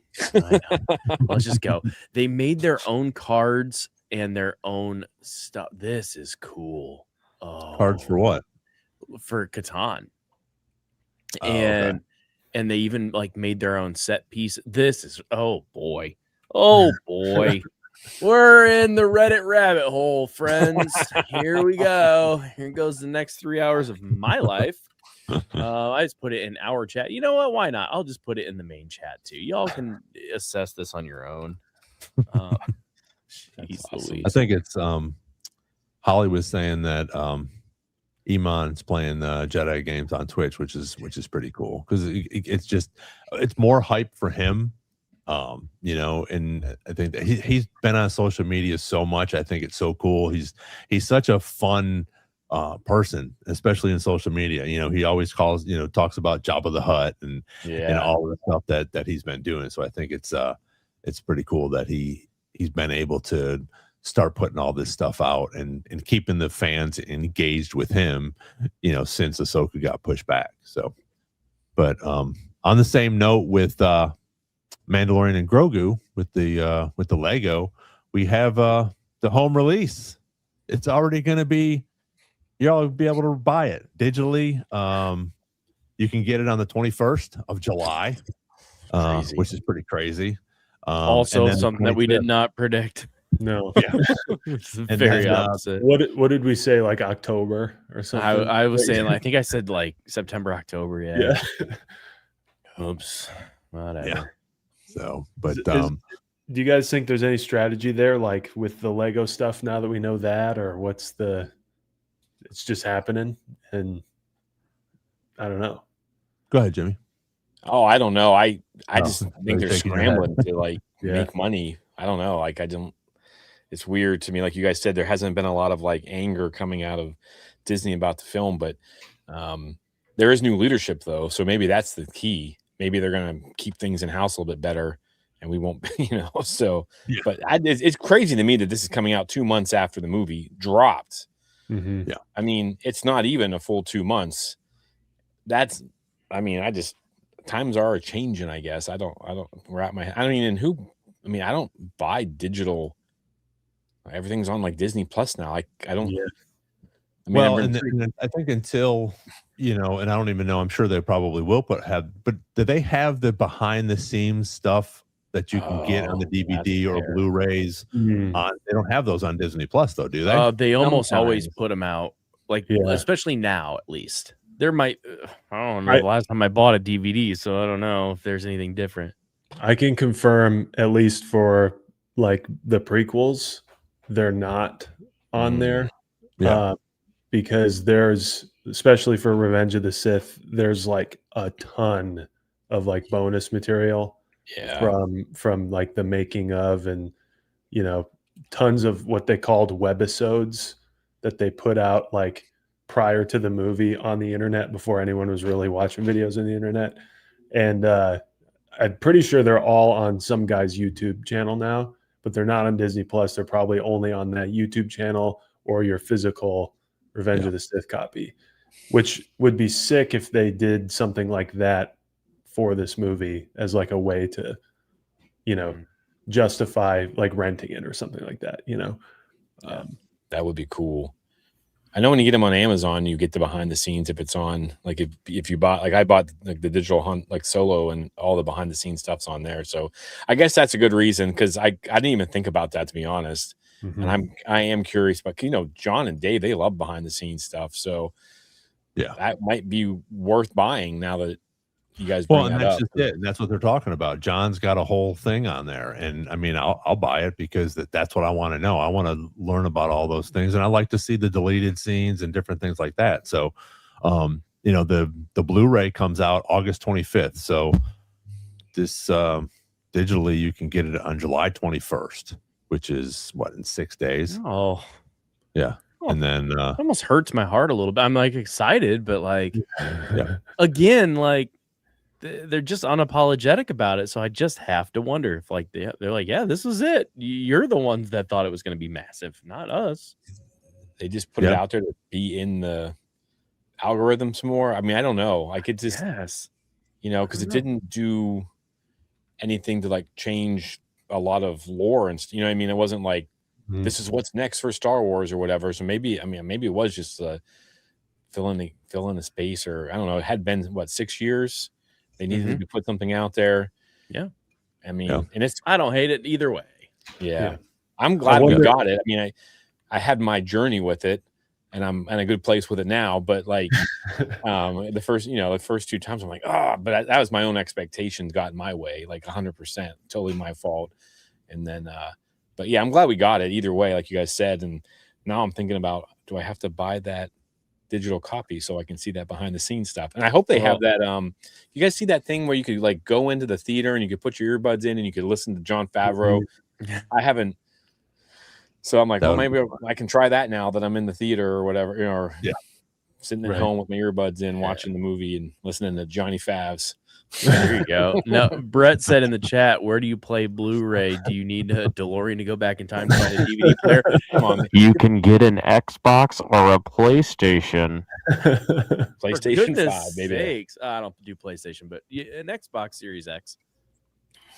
Let's just go. They made their own cards and their own stuff. This is cool. Oh, cards for what? For Catan. Oh, and okay. And they even like made their own set piece. This is oh boy. We're in the Reddit rabbit hole, friends. Here we go. Here goes the next 3 hours of my life. I just put it in our chat. You know what? Why not? I'll just put it in the main chat too. Y'all can assess this on your own. Jeez awesome. Louise. I think it's Holly was saying that Iman's playing the Jedi games on Twitch, which is pretty cool because it's more hype for him. And I think that he's been on social media so much. I think it's so cool. He's such a fun person, especially in social media. He always talks about Jabba the Hutt and all the stuff that he's been doing. So I think it's pretty cool that he's been able to start putting all this stuff out and keeping the fans engaged with him, since Ahsoka got pushed back. So, but on the same note with Mandalorian and Grogu with the Lego, we have the home release. It's already going to be, you'll be able to buy it digitally. You can get it on the 21st of July, which is pretty crazy. Also something that we did not predict. No. Yeah. It's And very then, opposite. What did we say? Like October or something? I was saying, I think I said like September, October. Yeah. Oops. Whatever. Yeah. So, but do you guys think there's any strategy there, like with the Lego stuff now that we know that, or it's just happening? And I don't know. go ahead, Jimmy. Oh, I don't know. I just they're think they're shaking their head. scrambling to like make money. I don't know. Like it's weird to me. Like you guys said, there hasn't been a lot of like anger coming out of Disney about the film, but there is new leadership though. So maybe that's the key. Maybe they're going to keep things in house a little bit better and we won't, so, but it's crazy to me that this is coming out 2 months after the movie dropped. Mm-hmm. Yeah. I mean, it's not even a full 2 months. Times are changing, I guess. I don't buy digital. Everything's on like Disney Plus now. I don't. Yeah. I mean, Well, and I think until, and I don't even know, I'm sure they probably will but do they have the behind the scenes stuff that you can get on the DVD or Blu-rays? Mm. They don't have those on Disney Plus though, do they? They almost always Sometimes. put them out, like Yeah. especially now at least. There might, I don't know, the last time I bought a DVD, so I don't know if there's anything different. I can confirm, at least for like the prequels, they're not on there. Yeah. Because there's, especially for Revenge of the Sith, there's like a ton of like bonus material from like the making of, and tons of what they called webisodes that they put out like prior to the movie on the internet before anyone was really watching videos on the internet. And I'm pretty sure they're all on some guy's YouTube channel now, but they're not on Disney Plus. They're probably only on that YouTube channel or your physical Revenge of the Sith copy, which would be sick if they did something like that for this movie as like a way to, justify like renting it or something like that, that would be cool. I know when you get them on Amazon, you get the behind the scenes if it's on. Like if you bought, like I bought like the digital hunt, like Solo, and all the behind the scenes stuff's on there. So I guess that's a good reason, because I didn't even think about that, to be honest. Mm-hmm. And I am curious, but John and Dave, they love behind the scenes stuff. So yeah, that might be worth buying now that you guys bring and that that's up. just it. And that's what they're talking about. John's got a whole thing on there, and I mean, I'll buy it because that's what I want to know. I want to learn about all those things, and I like to see the deleted scenes and different things like that. So, the Blu-ray comes out August 25th. So this digitally, you can get it on July 21st, which is in 6 days. Oh, yeah. And then it almost hurts my heart a little bit. I'm like excited, but like, yeah. Again, like they're just unapologetic about it. So I just have to wonder if like they're like, yeah, this is it. You're the ones that thought it was going to be massive, not us. They just put it out there to be in the algorithm some more. I mean, I don't know. Like it just, because it didn't do anything to like change a lot of lore and I mean, it wasn't like this is what's next for Star Wars or whatever. So maybe it was just fill in the space, or I don't know. It had been 6 years. They needed to put something out there. Yeah. I mean, and I don't hate it either way. Yeah. I'm glad we got it. I mean, I had my journey with it, and I'm in a good place with it now. But like the first 2 times I'm like, but that was my own expectations got in my way, like 100%, totally my fault. And then But yeah, I'm glad we got it either way, like you guys said. And now I'm thinking about, do I have to buy that digital copy so I can see that behind the scenes stuff? And I hope they have that. You guys see that thing where you could like go into the theater and you could put your earbuds in and you could listen to Jon Favreau? I haven't. So I'm like, well, maybe I can try that now that I'm in the theater or whatever, or sitting at home with my earbuds in, watching the movie and listening to Johnny Favs. There you go. No, Brett said in the chat, where do you play Blu-ray? Do you need a DeLorean to go back in time to find a DVD player? Come on. You can get an Xbox or a PlayStation. PlayStation 5, baby. Sakes. I don't do PlayStation, but an Xbox Series X.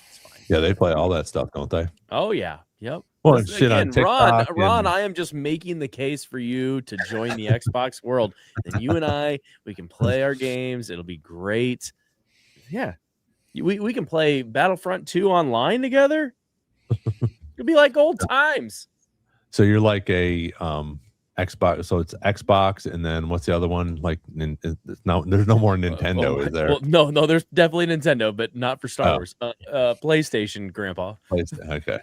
It's fine. Yeah, they play all that stuff, don't they? Oh, yeah. Yep. Well, and shit on TikTok. Ron, I am just making the case for you to join the Xbox world. And you and we can play our games. It'll be great. Yeah. We can play Battlefront 2 online together. It'll be like old times. So you're like a Xbox. So it's Xbox, and then what's the other one? Like, there's no more Nintendo, is there? Well, no, there's definitely Nintendo, but not for Star Wars. PlayStation, Grandpa. Okay.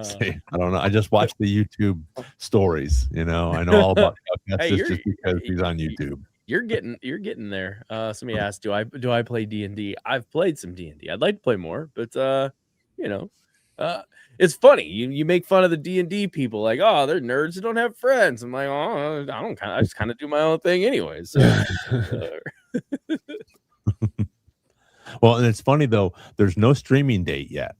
See, I don't know. I just watch the YouTube stories. I know all about just because he's on YouTube. You're getting there. Somebody asked, do I play D&D? I've played some D&D. I'd like to play more, but it's funny. You make fun of the D&D people, like, oh, they're nerds who don't have friends. I'm like, oh, I just kind of do my own thing anyways. So. Well, and it's funny though, there's no streaming date yet.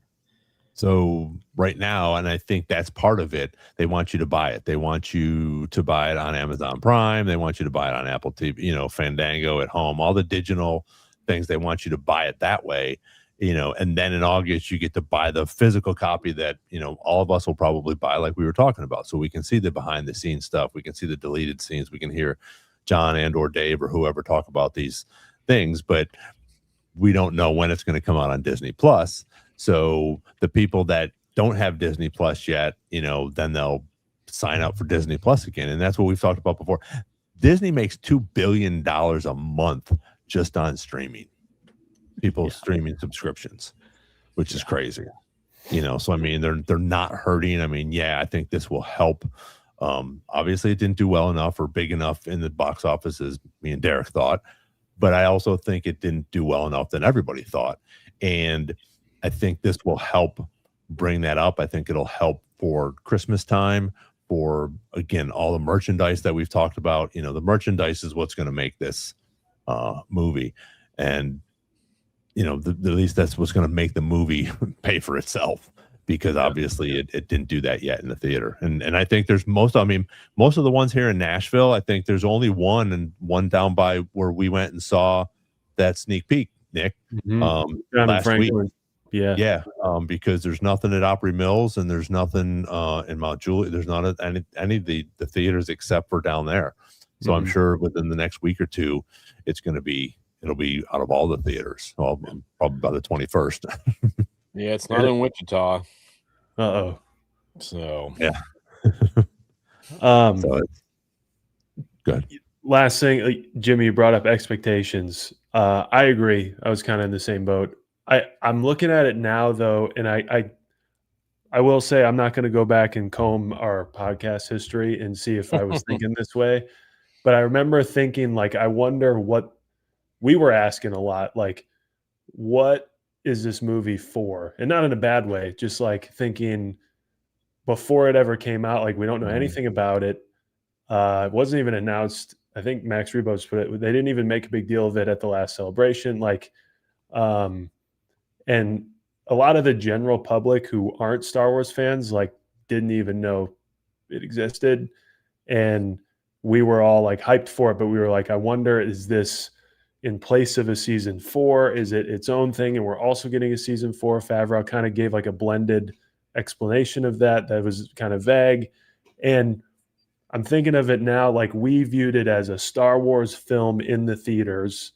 So right now, and I think that's part of it, they want you to buy it. They want you to buy it on Amazon Prime. They want you to buy it on Apple TV, Fandango at home, all the digital things. They want you to buy it that way, and then in August, you get to buy the physical copy that, all of us will probably buy, like we were talking about. So we can see the behind the scenes stuff. We can see the deleted scenes. We can hear John and or Dave or whoever talk about these things, but we don't know when it's going to come out on Disney Plus. So the people that don't have Disney Plus yet, then they'll sign up for Disney Plus again. And that's what we've talked about before. Disney makes $2 billion a month just on streaming, streaming subscriptions, which is crazy. So, I mean, they're not hurting. I mean, I think this will help. Obviously it didn't do well enough or big enough in the box office as me and Derek thought, but I also think it didn't do well enough than everybody thought. And I think this will help bring that up. I think it'll help for Christmas time, for, again, all the merchandise that we've talked about. The merchandise is what's going to make this movie. And, at least that's what's going to make the movie pay for itself, because obviously it didn't do that yet in the theater. And I think there's most of the ones here in Nashville, I think there's only one down by where we went and saw that sneak peek, Nick, last week. Yeah. Because there's nothing at Opry Mills and there's nothing in Mount Juliet. There's not any of the theaters except for down there. So I'm sure within the next week or two, it'll be out of all the theaters. Well, probably by the 21st. Yeah, it's not in Wichita. Uh-oh. So yeah. So it's good. Last thing, Jimmy, you brought up expectations. I agree. I was kind of in the same boat. I'm looking at it now, though, and I will say I'm not going to go back and comb our podcast history and see if I was thinking this way. But I remember thinking, like, I wonder what we were asking a lot, like, what is this movie for? And not in a bad way, just like thinking before it ever came out, like, we don't know anything about it. It wasn't even announced. I think Max Rebo put it, they didn't even make a big deal of it at the last celebration. Like, and a lot of the general public who aren't Star Wars fans, like, didn't even know it existed. And we were all like hyped for it, but we were like, I wonder, is this in place of a season 4? Is it its own thing? And we're also getting a season 4. Favreau kind of gave like a blended explanation of that was kind of vague. And I'm thinking of it now, like, we viewed it as a Star Wars film in the theaters,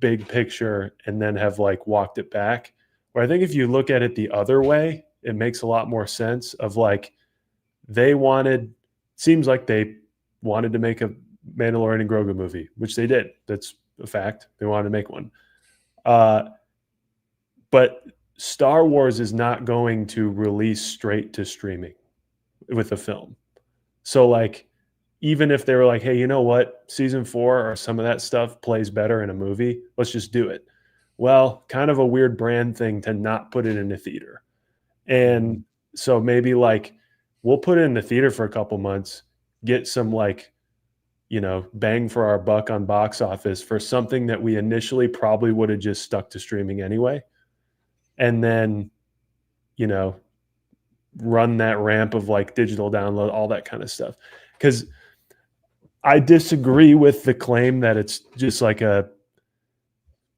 big picture, and then have like walked it back. Where I think if you look at it the other way, it makes a lot more sense of like, seems like they wanted to make a Mandalorian and Grogu movie, which they did. That's a fact. They wanted to make one. But Star Wars is not going to release straight to streaming with a film. So like, even if they were like, hey, you know what, season 4 or some of that stuff plays better in a movie, let's just do it. Well, kind of a weird brand thing to not put it in the theater. And so maybe like we'll put it in the theater for a couple months, get some like, bang for our buck on box office for something that we initially probably would have just stuck to streaming anyway. And then, run that ramp of like digital download, all that kind of stuff. Because I disagree with the claim that it's just like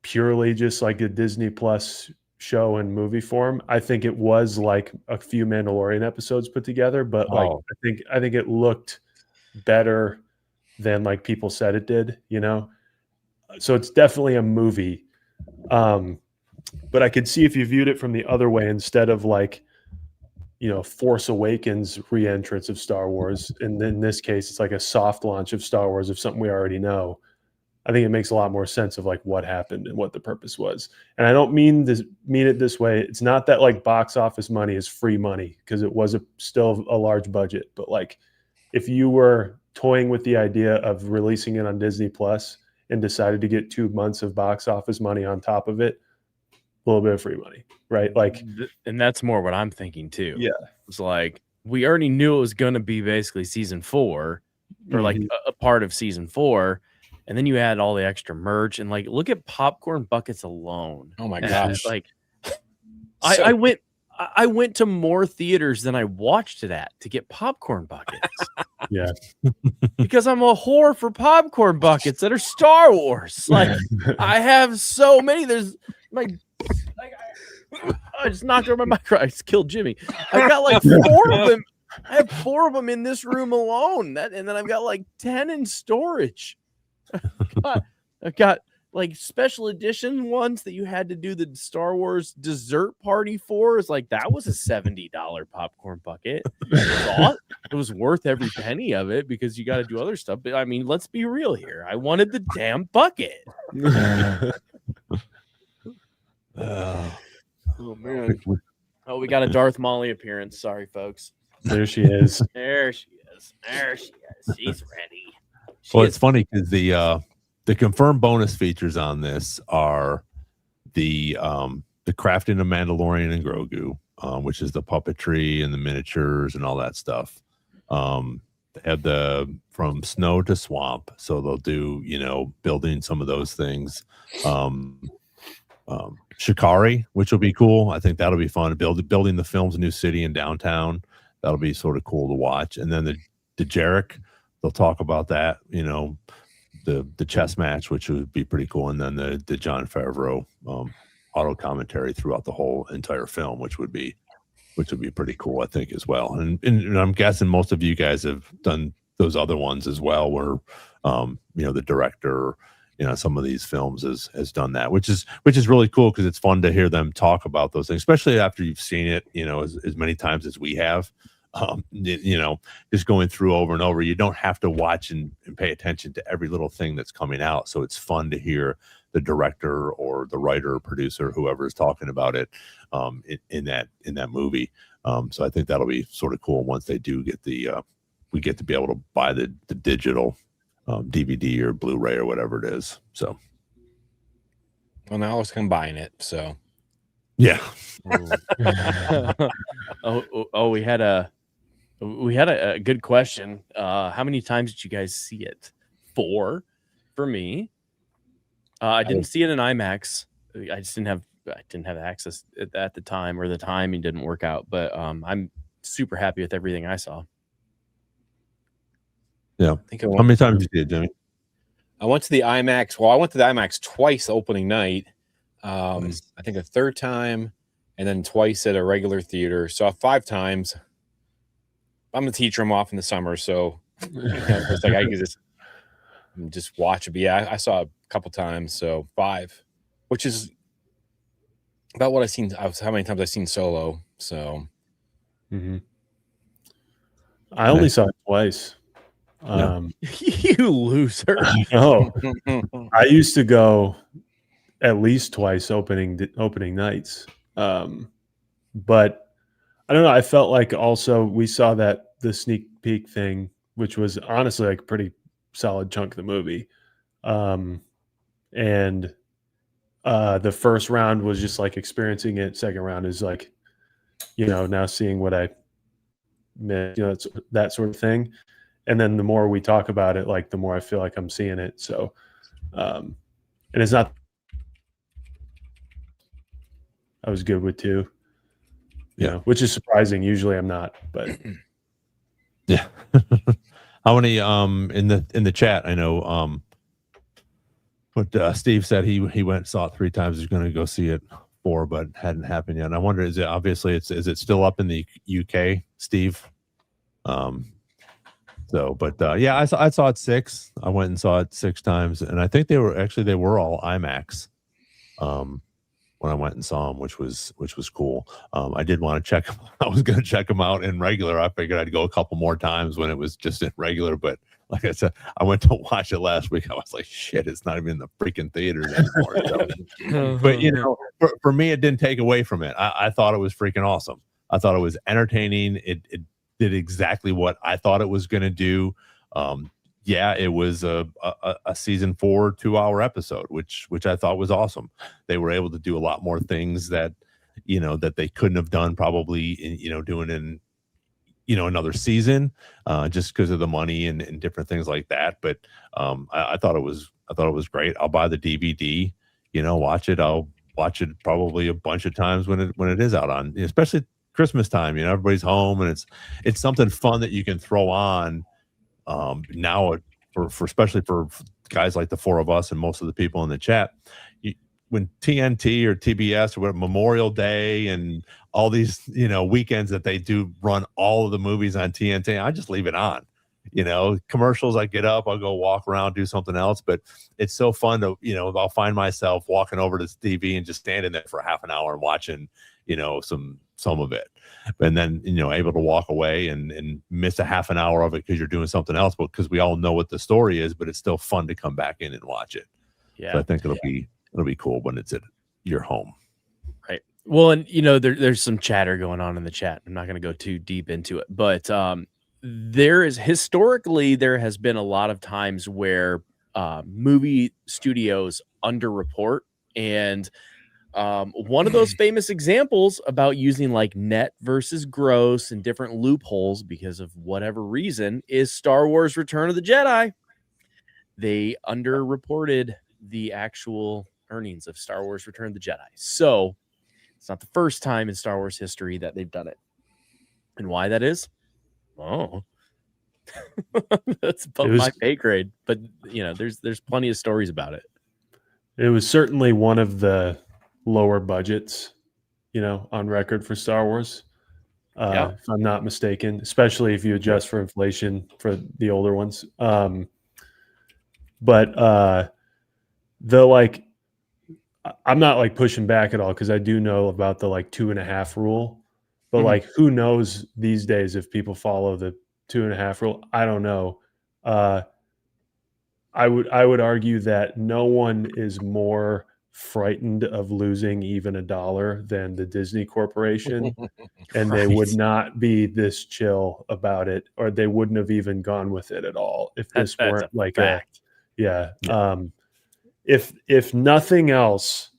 purely just like a Disney Plus show in movie form. I think it was like a few Mandalorian episodes put together, but like I think it looked better than like people said it did, So it's definitely a movie. But I could see if you viewed it from the other way, instead of like, Force Awakens re-entrance of Star Wars. And in this case, it's like a soft launch of Star Wars of something we already know. I think it makes a lot more sense of like what happened and what the purpose was. And I don't mean it this way. It's not that like box office money is free money, because it was still a large budget. But like, if you were toying with the idea of releasing it on Disney Plus and decided to get 2 months of box office money on top of it, a little bit of free money, right? Like, and that's more what I'm thinking too. Yeah. It's like, we already knew it was going to be basically season 4 or like a part of season 4. And then you add all the extra merch, and like, look at popcorn buckets alone. Oh my gosh. Like, I went to more theaters than I watched it at to get popcorn buckets. Yeah. Because I'm a whore for popcorn buckets that are Star Wars. Like, I have so many. There's I just knocked over my mic. I just killed Jimmy. I've got like 4 of them. I have 4 of them in this room alone. And then I've got like 10 in storage. I've got like special edition ones that you had to do the Star Wars dessert party for. It's like, that was a $70 popcorn bucket. It was worth every penny of it, because you got to do other stuff. But I mean, let's be real here. I wanted the damn bucket. Oh man! Oh, we got a Darth Maul appearance. Sorry, folks. There she is. There she is. There she is. She's ready. It's funny because the confirmed bonus features on this are the crafting of Mandalorian and Grogu, which is the puppetry and the miniatures and all that stuff. They have the from snow to swamp, so they'll do building some of those things. Shikari, which will be cool. I think that'll be fun. Building the film's new city in downtown. That'll be sort of cool to watch. And then the Jarek, they'll talk about that. The chess match, which would be pretty cool. And then the Jon Favreau auto commentary throughout the whole entire film, which would be pretty cool, I think, as well. And I'm guessing most of you guys have done those other ones as well, where the director, some of these films has done that, which is really cool, because it's fun to hear them talk about those things, especially after you've seen it, as many times as we have. Just going through over and over, you don't have to watch and pay attention to every little thing that's coming out. So it's fun to hear the director or the writer or producer, whoever is talking about it, in that movie. So I think that'll be sort of cool once they do get we get to be able to buy the digital DVD or Blu-ray or whatever it is. So, well, now I was combining it. So, yeah. We had a good question. How many times did you guys see it? 4 for me. I didn't see it in IMAX. I just didn't have access at the time, or the timing didn't work out. But I'm super happy with everything I saw. Yeah. How many times did you see it, Jimmy? I went to the IMAX. Well, I went to the IMAX twice opening night. I think a third time, and then twice at a regular theater. So 5 times. I'm a teacher. I'm off in the summer, so it's like I can just watch it. But yeah, I saw it a couple times, so 5, which is about what I've seen. How many times I've seen Solo. So I only saw it twice. You loser. No, I used to go at least twice opening nights. But I don't know. I felt like also we saw that the sneak peek thing, which was honestly like a pretty solid chunk of the movie. And the first round was just like experiencing it. Second round is like, now seeing what I missed, it's that sort of thing. And then the more we talk about it, like the more I feel like I'm seeing it. So, and it's not, I was good with 2, which is surprising. Usually I'm not, but yeah. How many in the chat? I know but Steve said he went and saw it 3 times. He's going to go see it 4, but hadn't happened yet. And I wonder, is it still up in the UK, Steve? Yeah, I saw it 6. I went and saw it 6 times, and I think they were all IMAX. When I went and saw them, which was cool. I did want to check them. I was going to check them out in regular. I figured I'd go a couple more times when it was just in regular, but like I said, I went to watch it last week. I was like, shit, it's not even in the freaking theaters anymore. So, but for me, it didn't take away from it. I thought it was freaking awesome. I thought it was entertaining. It did exactly what I thought it was going to do. Yeah, it was a season 4 2-hour episode, which I thought was awesome. They were able to do a lot more things that they couldn't have done probably doing in another season, just because of the money and different things like that. But I thought it was great. I'll buy the DVD, watch it. I'll watch it probably a bunch of times when it is out on, especially Christmas time. Everybody's home, and it's something fun that you can throw on. Now for especially for guys like the 4 of us and most of the people in the chat, when TNT or TBS or Memorial Day and all these weekends that they do run all of the movies on TNT, I just leave it on. Commercials, I get up, I'll go walk around, do something else, but it's so fun to I'll find myself walking over to the TV and just standing there for half an hour and watching some of it, and then able to walk away and miss a half an hour of it because you're doing something else, but because we all know what the story is, but it's still fun to come back in and watch it. So I think it'll be cool when it's at your home. Right. Well, and there's some chatter going on in the chat. I'm not going to go too deep into it, but there has been a lot of times where movie studios underreport, and one of those famous examples about using like net versus gross and different loopholes because of whatever reason is Star Wars Return of the Jedi. They underreported the actual earnings of Star Wars Return of the Jedi. So it's not the first time in Star Wars history that they've done it. And why that is? Oh, that's above my pay grade. But there's plenty of stories about it. It was certainly one of the lower budgets, on record for Star Wars. If I'm not mistaken, especially if you adjust for inflation for the older ones. But I'm not like pushing back at all, because I do know about the 2.5 rule, but who knows these days if people follow the 2.5 rule? I don't know. I would argue that no one is more frightened of losing even $1 than the Disney Corporation, and they would not be this chill about it, or they wouldn't have even gone with it at all if this weren't like fact. If nothing else,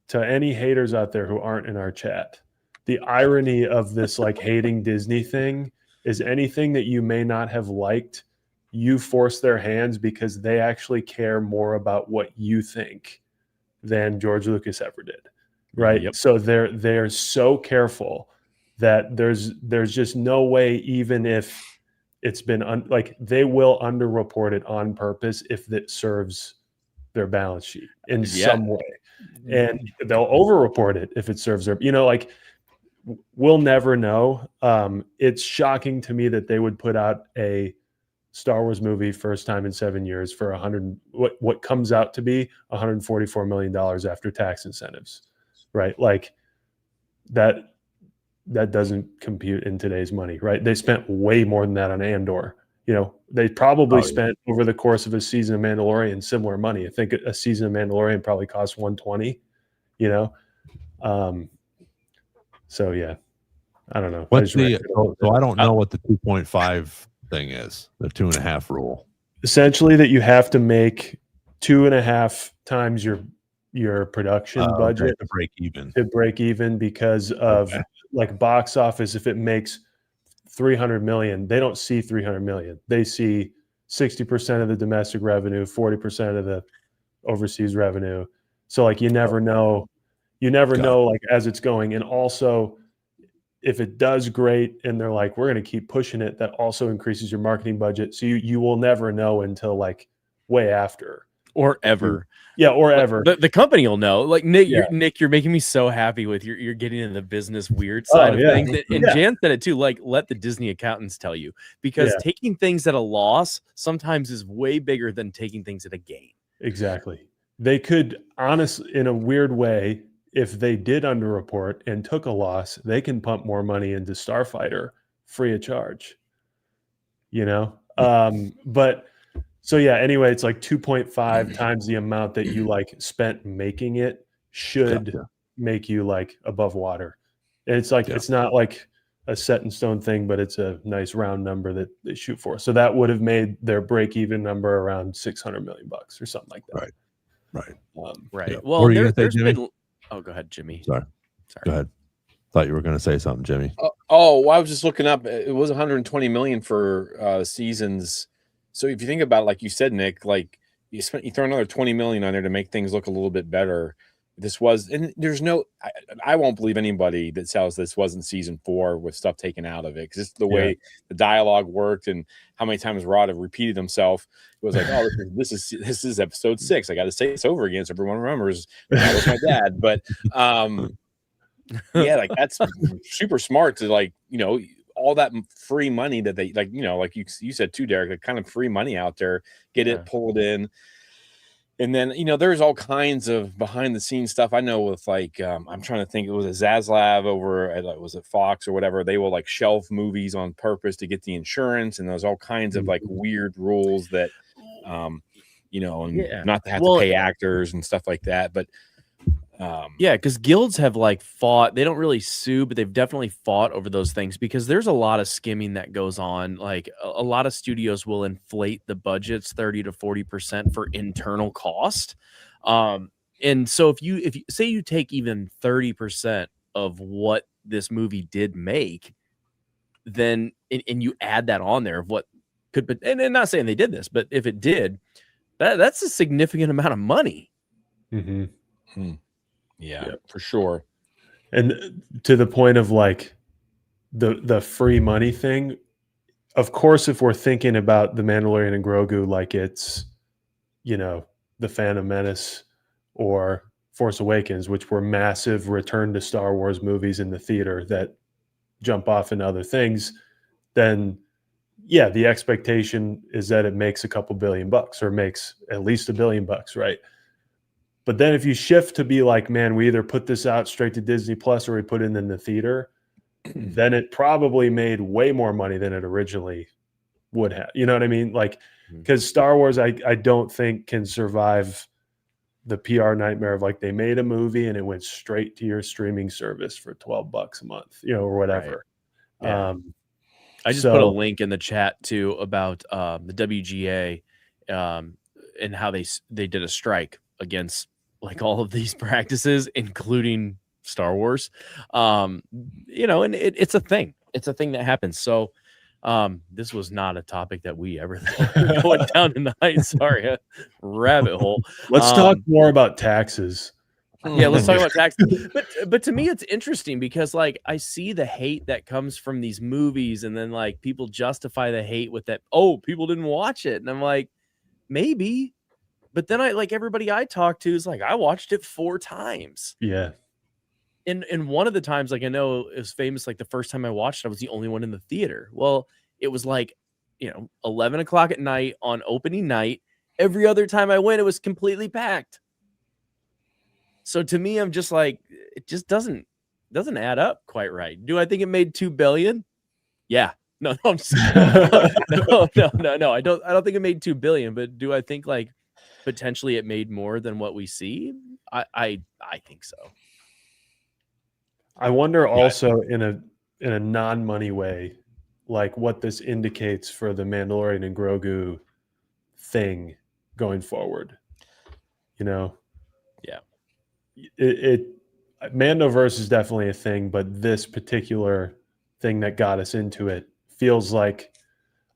to any haters out there who aren't in our chat, the irony of this hating Disney thing is anything that you may not have liked, you force their hands because they actually care more about what you think than George Lucas ever did, right? Yep. So they're so careful that there's just no way, even if it's been they will underreport it on purpose if it serves their balance sheet in some way, and they'll overreport it if it serves their, we'll never know. It's shocking to me that they would put out a Star Wars movie first time in 7 years for what comes out to be $144 million after tax incentives, right? That doesn't compute in today's money, right? They spent way more than that on Andor. They probably spent over the course of a season of Mandalorian similar money. I think a season of Mandalorian probably cost $120. So yeah, I don't know. What's the so I don't know what the 2.5 thing is, the 2.5 rule. Essentially that you have to make 2.5 times your production budget to break even because of like box office. If it makes 300 million, they don't see 300 million. They see 60% of the domestic revenue, 40% of the overseas revenue. So like you never know like as it's going. And also if it does great and they're like, we're going to keep pushing it, that also increases your marketing budget. So you will never know until like way after. Or ever. Or ever. The company will know. Like Nick, you're making me so happy with you're getting into the business weird side of things. And Jan said it too, like let the Disney accountants tell you, because taking things at a loss sometimes is way bigger than taking things at a gain. Exactly. They could honestly, in a weird way, if they did underreport and took a loss, they can pump more money into Starfighter free of charge, but so yeah, anyway, it's like 2.5 times the amount that you like spent making it should make you like above water. And it's like, it's not like a set in stone thing, but it's a nice round number that they shoot for. So that would have made their break even number around $600 million or something like that. Right. Right. Well, there's been, oh, go ahead, Jimmy. Sorry. Go ahead. Thought you were going to say something, Jimmy. Well, I was just looking up. It was 120 million for seasons. So if you think about it, like you said, Nick, like you throw another 20 million on there to make things look a little bit better. This was, and there's no, I won't believe anybody that says this wasn't season 4 with stuff taken out of it, because it's the way the dialogue worked and how many times Rod have repeated himself. It was like, oh, this is episode 6. I got to say this over again so everyone remembers that was my dad. But like that's super smart to like, all that free money that they like, like you said too, Derek, like kind of free money out there, get it pulled in. And then, there's all kinds of behind the scenes stuff. I know with like, I'm trying to think, it was a Zaslav over at, was it Fox or whatever? They will like shelf movies on purpose to get the insurance. And there's all kinds of like weird rules that, and not to have to pay actors and stuff like that. But because guilds have like fought. They don't really sue, but they've definitely fought over those things, because there's a lot of skimming that goes on. Like a lot of studios will inflate the budgets 30 to 40% for internal cost. And so if you say you take even 30% of what this movie did make, then and you add that on there of what could be, and not saying they did this, but if it did, that's a significant amount of money. Yeah, for sure. And to the point of like the free money thing, of course, if we're thinking about the Mandalorian and Grogu like it's, the Phantom Menace or Force Awakens, which were massive return to Star Wars movies in the theater that jump off into other things, then the expectation is that it makes a couple $2 billion or makes at least $1 billion, right? But then if you shift to be like, man, we either put this out straight to Disney Plus or we put it in the theater, then it probably made way more money than it originally would have. You know what I mean? Like, because Star Wars, I don't think can survive the PR nightmare of like they made a movie and it went straight to your streaming service for $12 a month, or whatever. Right. Yeah. I just put a link in the chat too about the WGA and how they did a strike against like all of these practices, including Star Wars. And it's a thing. It's a thing that happens. So this was not a topic that we ever going down tonight. Sorry, a rabbit hole. Let's talk more about taxes. Yeah, let's talk about taxes. But to me, it's interesting because like I see the hate that comes from these movies, and then like people justify the hate with that. Oh, people didn't watch it, and I'm like, maybe. But then everybody I talked to is like, I watched it 4 times. Yeah. And one of the times, like I know it was famous, like the first time I watched it, I was the only one in the theater. Well, it was like, 11 o'clock at night on opening night. Every other time I went, it was completely packed. So to me, I'm just like, it just doesn't add up quite right. Do I think it made $2 billion? Yeah. No, I'm just no. I don't think it made $2 billion, but do I think like potentially it made more than what we see? I think so. I wonder also in a non-money way, like what this indicates for the Mandalorian and Grogu thing going forward. You know, Yeah. it Mandoverse is definitely a thing, but this particular thing that got us into it feels like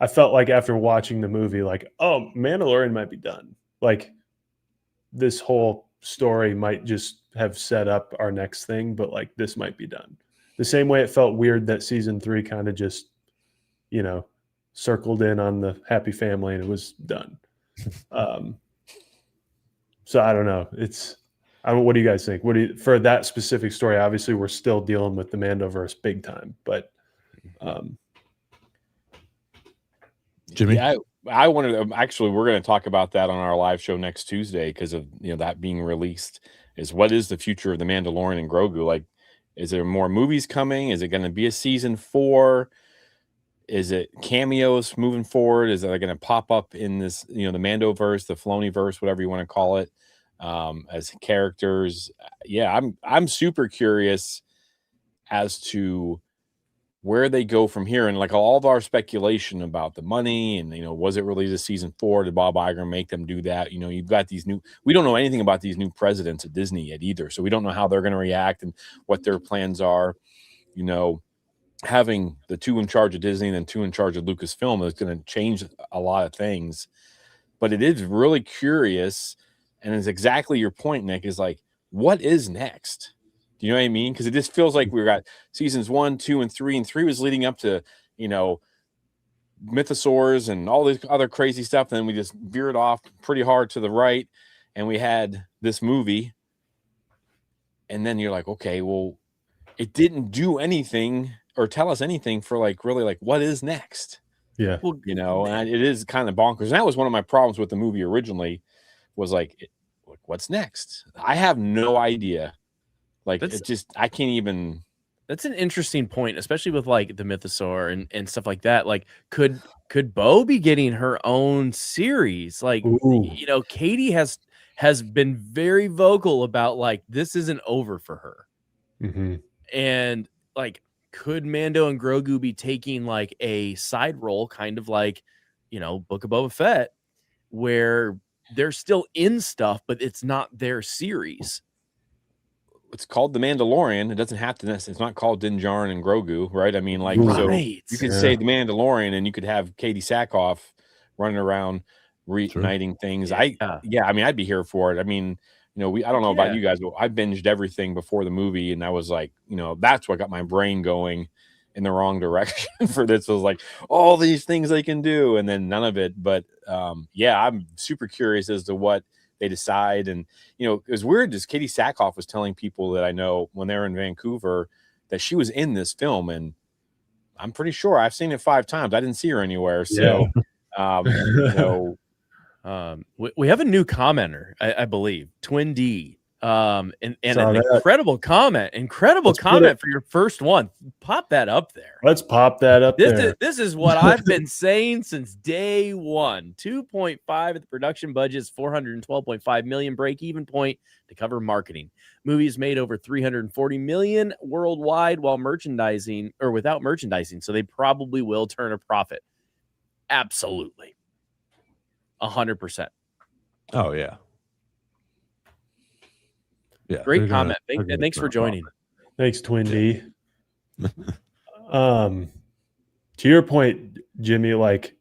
I felt like after watching the movie, like, oh, Mandalorian might be done. Like this whole story might just have set up our next thing, but like this might be done. The same way it felt weird that season 3 kind of just, circled in on the happy family and it was done. So I don't know. What do you guys think? For that specific story? Obviously, we're still dealing with the Mandoverse big time, but Jimmy? Yeah, I wanted to actually. We're going to talk about that on our live show next Tuesday because of that being released. Is what is the future of the Mandalorian and Grogu? Like, is there more movies coming? Is it going to be a season 4? Is it cameos moving forward? Is it going to pop up in this, the Mandoverse, the Filoniverse, whatever you want to call it, as characters? Yeah, I'm super curious as to where they go from here, and like all of our speculation about the money and was it really the season 4? Did Bob Iger make them do that? You've got these we don't know anything about these new presidents at Disney yet either, so we don't know how they're going to react and what their plans are. Having the 2 in charge of Disney and then 2 in charge of Lucasfilm is going to change a lot of things, but it is really curious, and it's exactly your point, Nick, is like, what is next? Do you know what I mean? Because it just feels like we got seasons 1, 2, and 3, and 3 was leading up to, mythosaurs and all this other crazy stuff. And then we just veered off pretty hard to the right, and we had this movie. And then you're like, okay, well, it didn't do anything or tell us anything for like really like what is next. Yeah, Well, And it is kind of bonkers. And that was one of my problems with the movie originally, was like what's next? I have no idea. Like I can't even. That's an interesting point, especially with like the Mythosaur and stuff like that. Like, could Bo be getting her own series? Like, Katie has been very vocal about like this isn't over for her. Mm-hmm. And like, could Mando and Grogu be taking like a side role, kind of like, Book of Boba Fett, where they're still in stuff, but it's not their series? It's called The Mandalorian. It doesn't have to. It's not called Din Djarin and Grogu, right? I mean, like, so you could say The Mandalorian, and you could have Katie Sackhoff running around reigniting things. Yeah. I mean, I'd be here for it. I mean, I don't know about you guys, but I binged everything before the movie, and I was like, that's what got my brain going in the wrong direction for this. It was like all these things they can do, and then none of it. But I'm super curious as to what they decide. And it was weird, as Katie Sackhoff was telling people that I know when they were in Vancouver that she was in this film, and I'm pretty sure I've seen it 5 times. I didn't see her anywhere. So we have a new commenter, I believe, Twin D. And an incredible comment for your first one. Pop that up there. Let's pop that up there. This is what I've been saying since day one. 2.5 at the production budget is 412.5 million break-even point to cover marketing. Movies made over 340 million worldwide without merchandising, so they probably will turn a profit. Absolutely. 100%. Oh yeah. Yeah. Great comment. Thanks for joining. Thanks, Twin D. To your point, Jimmy, like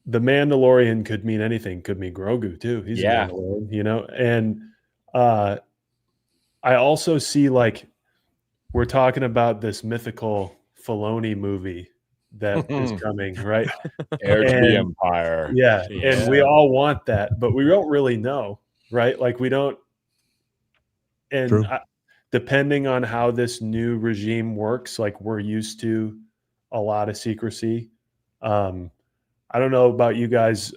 the Mandalorian could mean anything. Could mean Grogu too. He's a Mandalorian, and I also see like we're talking about this mythical Filoni movie that is coming, right? Heir to the Empire. Yeah, and we all want that, but we don't really know, right? Like we don't. And depending on how this new regime works, like we're used to a lot of secrecy. I don't know about you guys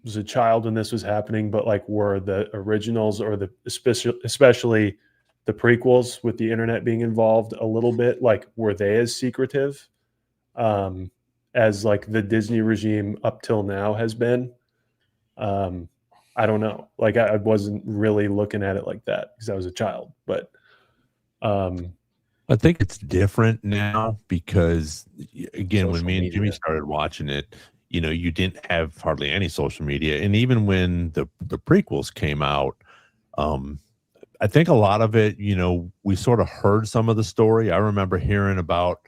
as a child when this was happening, but like were the originals or especially the prequels with the internet being involved a little bit, like were they as secretive as like the Disney regime up till now has been? I don't know. Like I wasn't really looking at it like that because I was a child, but I think it's different now because, again, when Social me and Jimmy media. started watching it, you didn't have hardly any social media, and even when the prequels came out, um, I think a lot of it, we sort of heard some of the story. I remember hearing about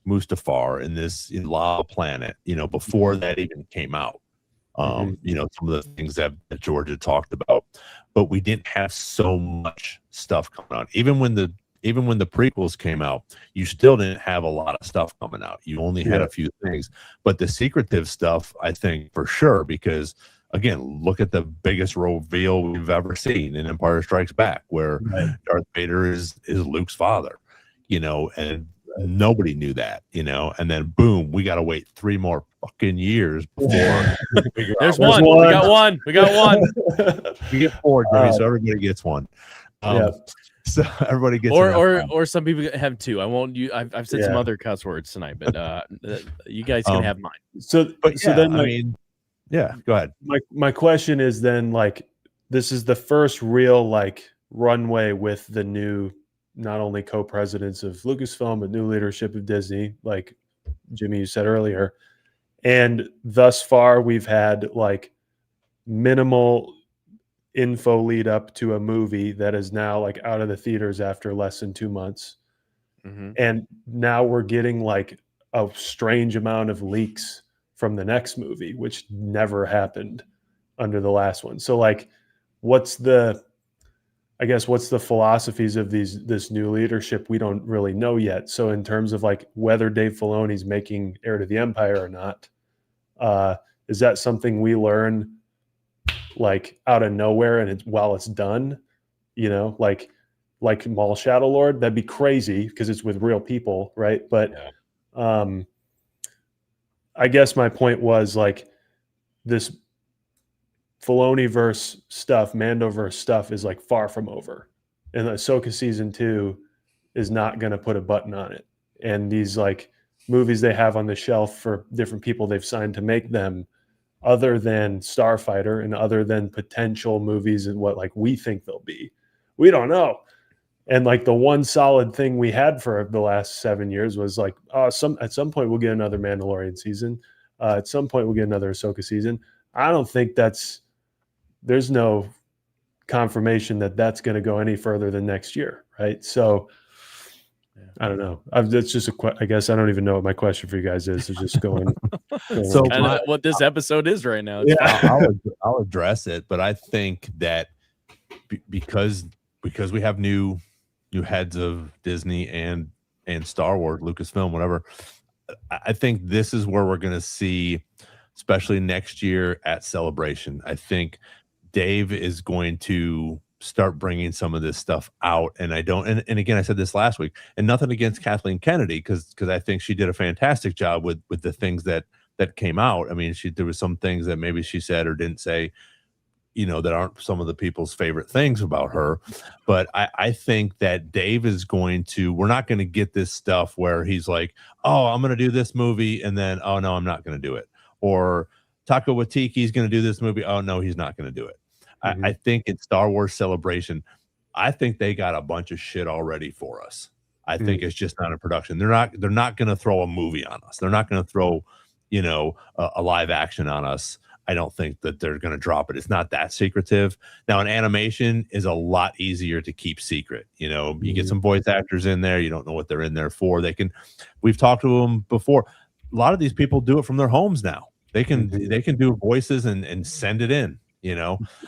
Mustafar and this lava planet, before that even came out. Mhm. Some of the things that George had talked about, but we didn't have so much stuff coming out. Even when the prequels came out, you still didn't have a lot of stuff coming out. You only had Yeah. a few things, but the secretive stuff, I think for sure, because again, look at the biggest reveal we've ever seen in Empire Strikes Back, where Right. Darth Vader is Luke's father, and nobody knew that, and then boom, we got to wait 3 more fucking years before we figure There's out one. one. We got one. We got one. we get 4, Jimmy, so everybody gets one. Yeah. So everybody gets Or an or F1. or some people have two. I won't. I've said some Yeah. other cuss words tonight, but you guys can have mine. So, But so yeah, then I my, mean, yeah, go ahead. my question is then, like, this is the first real like runway with the new, not only co-presidents of Lucasfilm, but new leadership of Disney, like Jimmy, you said earlier. And thus far, we've had like minimal info lead up to a movie that is now like out of the theaters after less than 2 months. Mhm. And now we're getting like a strange amount of leaks from the next movie, which never happened under the last one. So like, what's the philosophies of this new leadership? We don't really know yet. So in terms of like whether Dave Filoni's making Heir to the Empire or not, is that something we learn like out of nowhere and while it's done, like Maul Shadow Lord? That'd be crazy because it's with real people, right? But I guess my point was like this Filoni-verse stuff, Mandoverse stuff is like far from over. And Ahsoka season 2 is not going to put a button on it. And these like movies they have on the shelf for different people they've signed to make them, other than Starfighter and other than potential movies and what like we think they'll be, we don't know. And like the one solid thing we had for the last 7 years was like, at some point we'll get another Mandalorian season. At some point we'll get another Ahsoka season. I don't think there's no confirmation that that's going to go any further than next year, right? So I don't know. That's just I guess I don't even know what my question for you guys is. It's just going. So Kind of what this episode is right now. It's Yeah. fine. I'll address it, but I think that because we have new heads of Disney and Star Wars, Lucasfilm, whatever, I think this is where we're going to see, especially next year at Celebration. I think Dave is going to start bringing some of this stuff out, and and again, I said this last week, and nothing against Kathleen Kennedy, because I think she did a fantastic job with the things that came out. I mean, there was some things that maybe she said or didn't say, that aren't some of the people's favorite things about her. But I think that Dave is we're not going to get this stuff where he's like, oh, I'm going to do this movie, and then, oh, no, I'm not going to do it. Or Taika Waititi's going to do this movie. Oh, no, he's not going to do it. Mhm. I think in Star Wars Celebration, I think they got a bunch of shit already for us. I think it's just not in production. They're not going to throw a movie on us. They're not going to throw, a live action on us. I don't think that they're going to drop it. It's not that secretive. Now, an animation is a lot easier to keep secret. You get some voice actors in there. You don't know what they're in there for. We've talked to them before. A lot of these people do it from their homes now. They can do voices and send it in,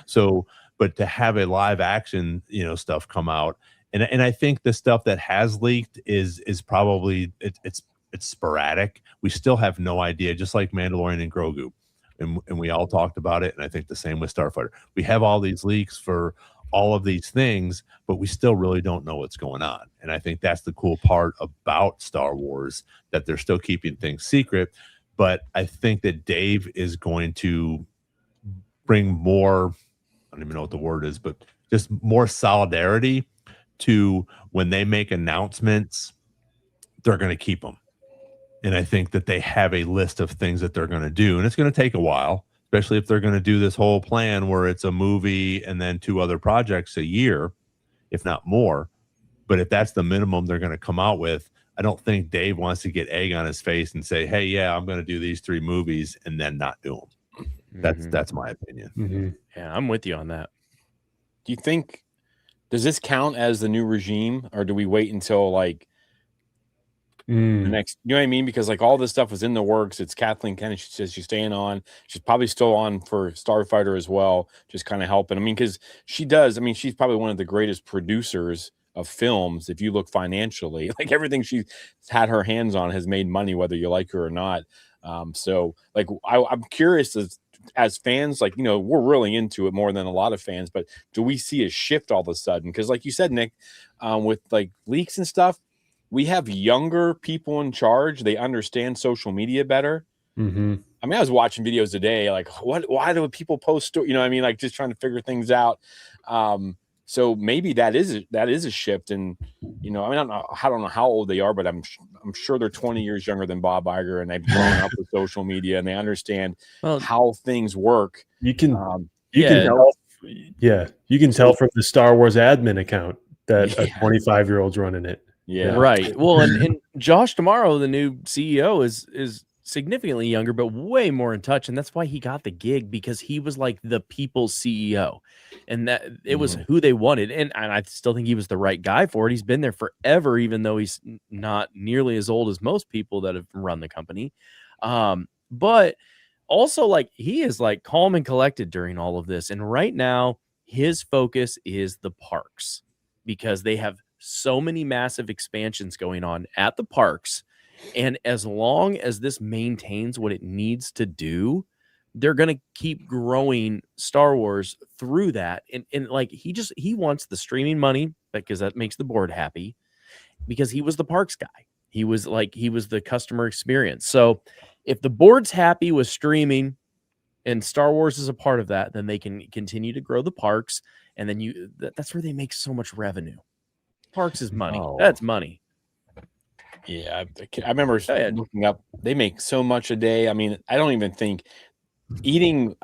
So, but to have a live action, stuff come out, and I think the stuff that has leaked is probably it's sporadic. We still have no idea, just like Mandalorian and Grogu. And we all talked about it, and I think the same with Starfighter. We have all these leaks for all of these things, but we still really don't know what's going on. And I think that's the cool part about Star Wars, that they're still keeping things secret. But I think that Dave is going to bring more, I don't even know what the word is, but just more solidarity to when they make announcements, they're going to keep them. And I think that they have a list of things that they're going to do. And it's going to take a while, especially if they're going to do this whole plan where it's a movie and then 2 other projects a year, if not more. But if that's the minimum they're going to come out with, I don't think Dave wants to get egg on his face and say, hey, yeah, I'm going to do these 3 movies and then not do them. That's my opinion. Yeah, I'm with you on that. Do you think, does this count as the new regime, or do we wait until like the next, you know what I mean? Because like all this stuff was in the works. It's Kathleen Kennedy. She says she's staying on. She's probably still on for Starfighter as well, just kind of helping. I mean, because she does. I mean, she's probably one of the greatest producers of films. If you look financially, like everything she's had her hands on has made money, whether you like her or not. So like I'm curious as fans, like, you know, we're really into it more than a lot of fans, but do we see a shift all of a sudden? Because like you said, Nick, with like leaks and stuff, we have younger people in charge. They understand social media better. I mean, I was watching videos today, like why do people post, you know what I mean? Like just trying to figure things out. So maybe that is a shift. And, you know, I mean, I don't know how old they are, but I'm sure they're 20 years younger than Bob Iger, and they've grown up with social media and they understand how things work. You can tell from the Star Wars admin account that a 25-year-old's running it. Yeah. Right. Well, and Josh Tomorrow, the new CEO, is significantly younger, but way more in touch. And that's why he got the gig, because he was like the people's CEO, and that it was who they wanted. And I still think he was the right guy for it. He's been there forever, even though he's not nearly as old as most people that have run the company. But also, like, he is like calm and collected during all of this. And right now his focus is the parks, because they have so many massive expansions going on at the parks. And as long as this maintains what it needs to do, they're going to keep growing Star Wars through that. And like, he wants the streaming money, because that makes the board happy, because he was the parks guy. He was the customer experience. So if the board's happy with streaming and Star Wars is a part of that, then they can continue to grow the parks. And then that's where they make so much revenue. Parks is money. That's money. Yeah, I remember looking up. They make so much a day. I mean, I don't even think eating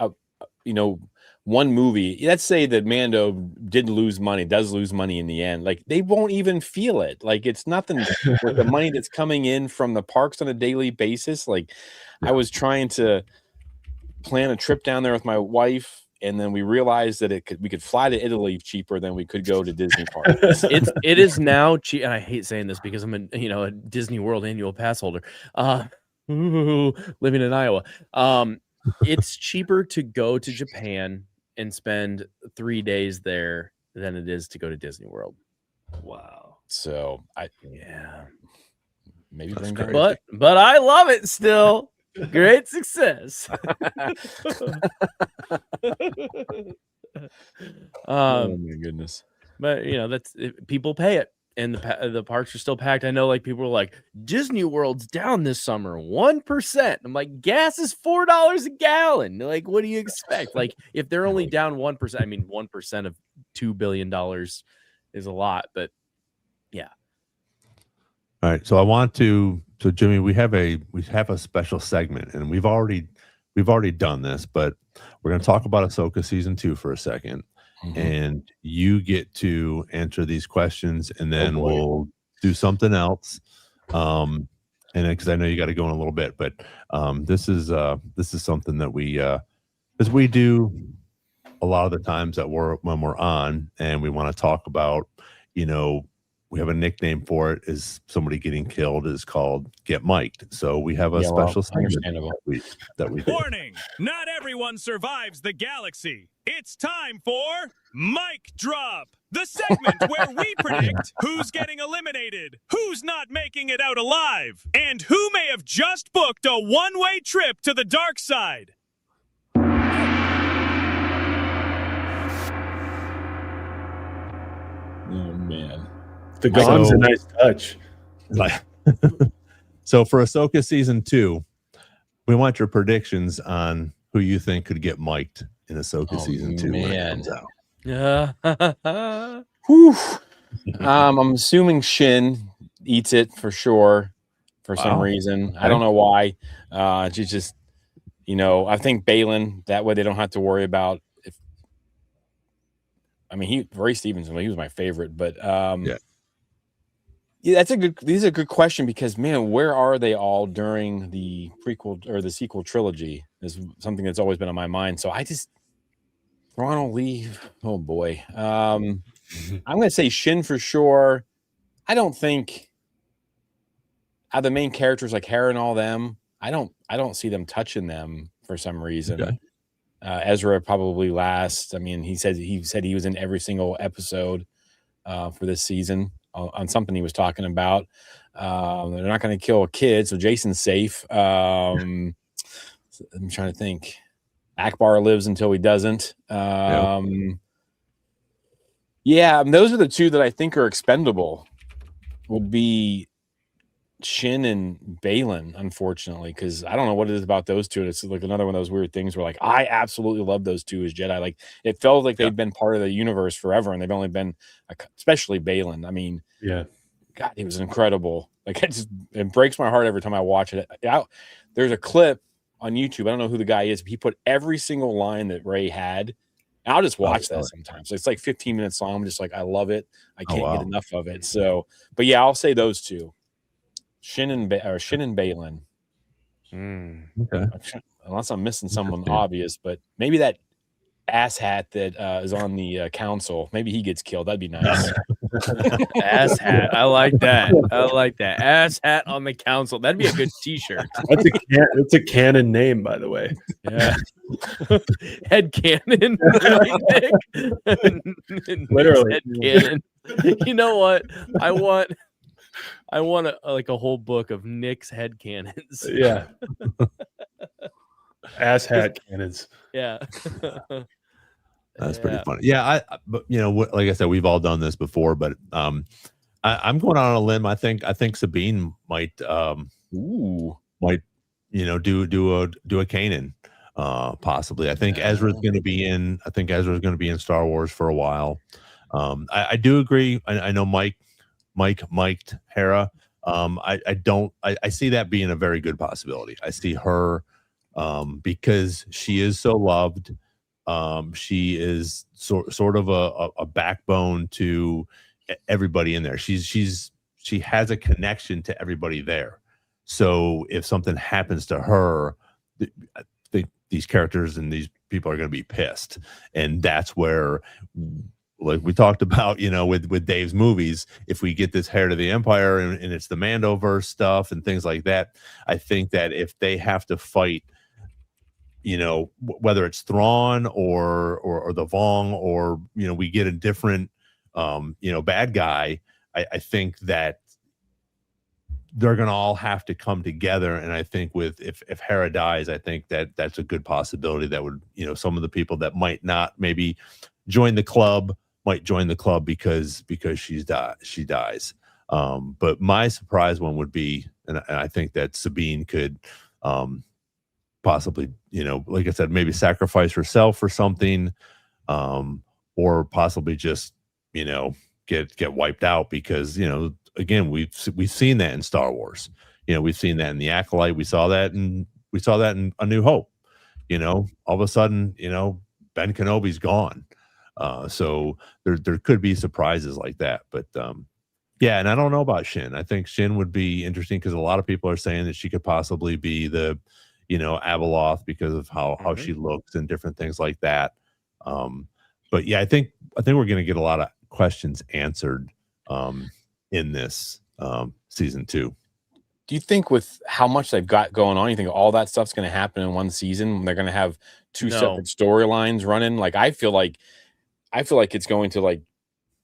one movie. Let's say that Mando does lose money in the end. Like, they won't even feel it. Like, it's nothing with the money that's coming in from the parks on a daily basis. Like, I was trying to plan a trip down there with my wife, and then we realized that we could fly to Italy cheaper than we could go to Disney parks. It is now cheap, and I hate saying this because I'm a Disney World annual pass holder. Living in Iowa. It's cheaper to go to Japan and spend 3 days there than it is to go to Disney World. Wow. So maybe bring back, but I love it still. Great success. Oh my goodness. But that's people pay it, and the parks are still packed. I know, like, people are like, Disney World's down this summer 1%. I'm like, gas is $4 a gallon. Like, what do you expect? Like, if they're only down 1%, I mean, 1% of $2 billion is a lot, but yeah. All right, so Jimmy, we have a special segment, and we've already done this, but we're going to talk about Ahsoka season 2 for a second, and you get to answer these questions, and then we'll do something else. And because I know you got to go in a little bit, but this is something that we do a lot of the times when we're on, and we want to talk about, we have a nickname for it, is somebody getting killed, is called Get Mic'd. So we have a special segment that we do. Warning! Not everyone survives the galaxy. It's time for Mic Drop, the segment where we predict who's getting eliminated, who's not making it out alive, and who may have just booked a one-way trip to the dark side. Oh, man. The gong's a nice touch. So for Ahsoka season 2, we want your predictions on who you think could get mic'd in Ahsoka season 2 when it comes out. Yeah. I'm assuming Shin eats it for sure for some reason. Okay. I don't know why. She's just, I think Balin, that way they don't have to worry about Ray Stevenson, he was my favorite, but Yeah, these are a good question because man, where are they all during the prequel or the sequel trilogy is something that's always been on my mind. So I just Ronald Lee, oh boy. I'm gonna say Shin for sure. I don't think out of the main characters like Hera and all them, I don't see them touching them for some reason. Okay. Ezra probably last. I mean, he said he was in every single episode for this season on something he was talking about. They're not going to kill a kid, so Jason's safe. I'm trying to think. Akbar lives until he doesn't. Yeah, those are the two that I think are expendable. Would be Shin and Balin, unfortunately, because I don't know what it is about those two. It's like another one of those weird things where, like, I absolutely love those two as Jedi. Like, it felt like they've been part of the universe forever, and they've only been, especially Balin. I mean, yeah, God, he was incredible. Like, it breaks my heart every time I watch it. There's a clip on YouTube. I don't know who the guy is, but he put every single line that Rey had. And I'll just watch that sometimes. So it's like 15 minutes long. I'm just like, I love it. I can't get enough of it. So, but yeah, I'll say those two. Shin and Balin. Okay. Unless I'm missing someone obvious, but maybe that asshat that is on the council. Maybe he gets killed. That'd be nice. Asshat. I like that. Asshat on the council. That'd be a good T-shirt. That's a canon name, by the way. Yeah. Head cannon. Literally. Head cannon. You know what? I want a whole book of Nick's head cannons. Yeah. Asshat cannons. Yeah. That's pretty funny. Yeah, but like I said, we've all done this before, but I'm going on a limb. I think Sabine might do a Kanan, possibly. I think Ezra's going to be in. I think Ezra's going to be in Star Wars for a while. I do agree. I know Mike mic'd Hera. I see that being a very good possibility. I see her because she is so loved. She is sort of a backbone to everybody in there. She has a connection to everybody there. So if something happens to her, I think these characters and these people are going to be pissed. And that's where, like we talked about, with Dave's movies, if we get this Heir to the Empire and it's the Mandoverse stuff and things like that, I think that if they have to fight, whether it's Thrawn or the Vong, or we get a different bad guy, I think that they're gonna all have to come together. And I think if Hera dies, I think that's a good possibility that would, some of the people that might not maybe join the club might join the club because she dies. But my surprise one would be, and I think that Sabine could possibly, like I said, maybe sacrifice herself or something, or possibly just, get wiped out because, again, we've seen that in Star Wars. We've seen that in the Acolyte. We saw that in A New Hope. All of a sudden, Ben Kenobi's gone. So there could be surprises like that. But yeah, and I don't know about Shin. I think Shin would be interesting because a lot of people are saying that she could possibly be the Abeloth because of how she looks and different things like that. But yeah, I think we're going to get a lot of questions answered in this season 2. Do you think with how much they've got going on, you think all that stuff's going to happen in one season? They're going to have two separate storylines running? Like, I feel like it's going to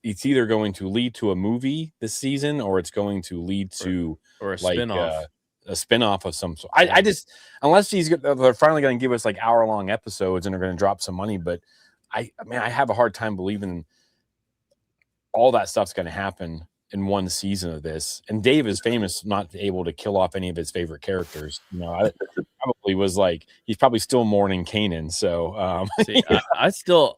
it's either going to lead to a movie this season or it's going to lead to or a spinoff. A spinoff of some sort. I just, unless they're finally going to give us hour-long episodes and they're going to drop some money, but I have a hard time believing all that stuff's going to happen in one season of this. And Dave is famous not able to kill off any of his favorite characters. I probably was he's probably still mourning Kanan. So See, I still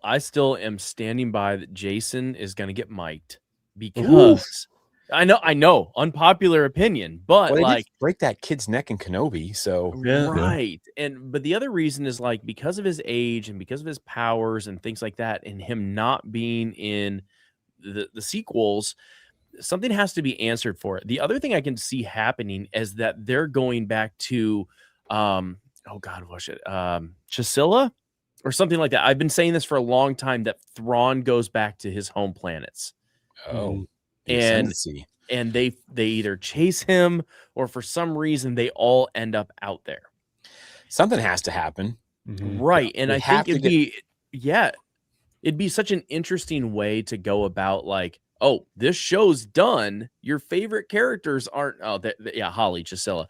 am standing by that Jason is going to get mic'd because I know, unpopular opinion, but they did break that kid's neck in Kenobi. So right. But the other reason is because of his age and because of his powers and things like that, and him not being in the sequels, something has to be answered for it. The other thing I can see happening is that they're going back to, oh God, what's it? Chisilla or something like that. I've been saying this for a long time, that Thrawn goes back to his home planets. Oh, and they either chase him, or for some reason they all end up out there. Something has to happen. Right. And I think it'd be such an interesting way to go about, like, oh, this show's done. Your favorite characters aren't, Holly, Chisilla.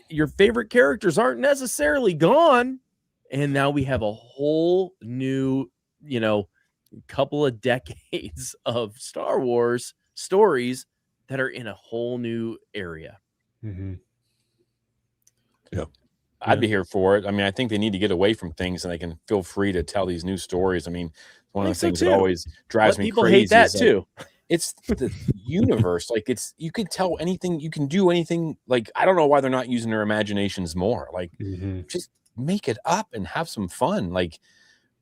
Your favorite characters aren't necessarily gone. And now we have a whole new, couple of decades of Star Wars stories that are in a whole new area. Yep. I'd be here for it. I mean, I think they need to get away from things, and they can feel free to tell these new stories. I mean, one of the things that always drives me people crazy. Hate that too. It's the universe. Like, you can tell anything, you can do anything. Like, I don't know why they're not using their imaginations more. Like, just make it up and have some fun. Like,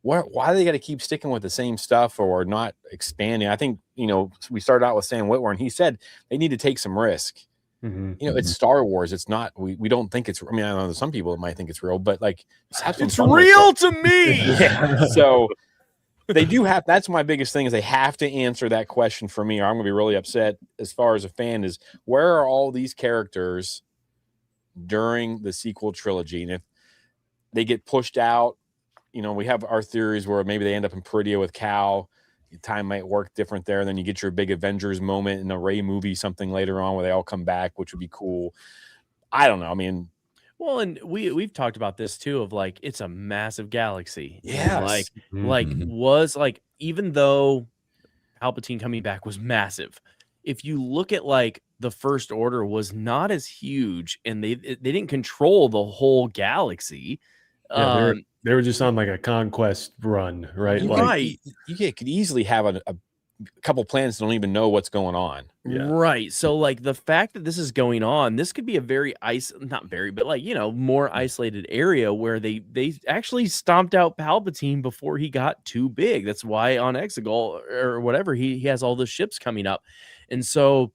why do they got to keep sticking with the same stuff or not expanding? I think, we started out with Sam Witwer, and he said they need to take some risk. It's Star Wars. It's not, we don't think it's, I mean, I know some people that might think it's real, but like, it's real to me. Yeah. So they do have, that's my biggest thing, is they have to answer that question for me, or I'm going to be really upset as far as a fan, is where are all these characters during the sequel trilogy? And if they get pushed out, we have our theories where maybe they end up in Peridea with Cal. Time might work different there. And then you get your big Avengers moment in a Rey movie, something later on where they all come back, which would be cool. I don't know. I mean, well, and we've talked about this too, of like, it's a massive galaxy. Yeah. Even though Palpatine coming back was massive, if you look at like the First Order was not as huge, and they didn't control the whole galaxy. They were just on like a conquest run, right? You could easily have a couple planets that don't even know what's going on. Yeah. Right. So like the fact that this is going on, this could be a very more isolated area where they actually stomped out Palpatine before he got too big. That's why on Exegol or whatever, he has all the ships coming up. And so,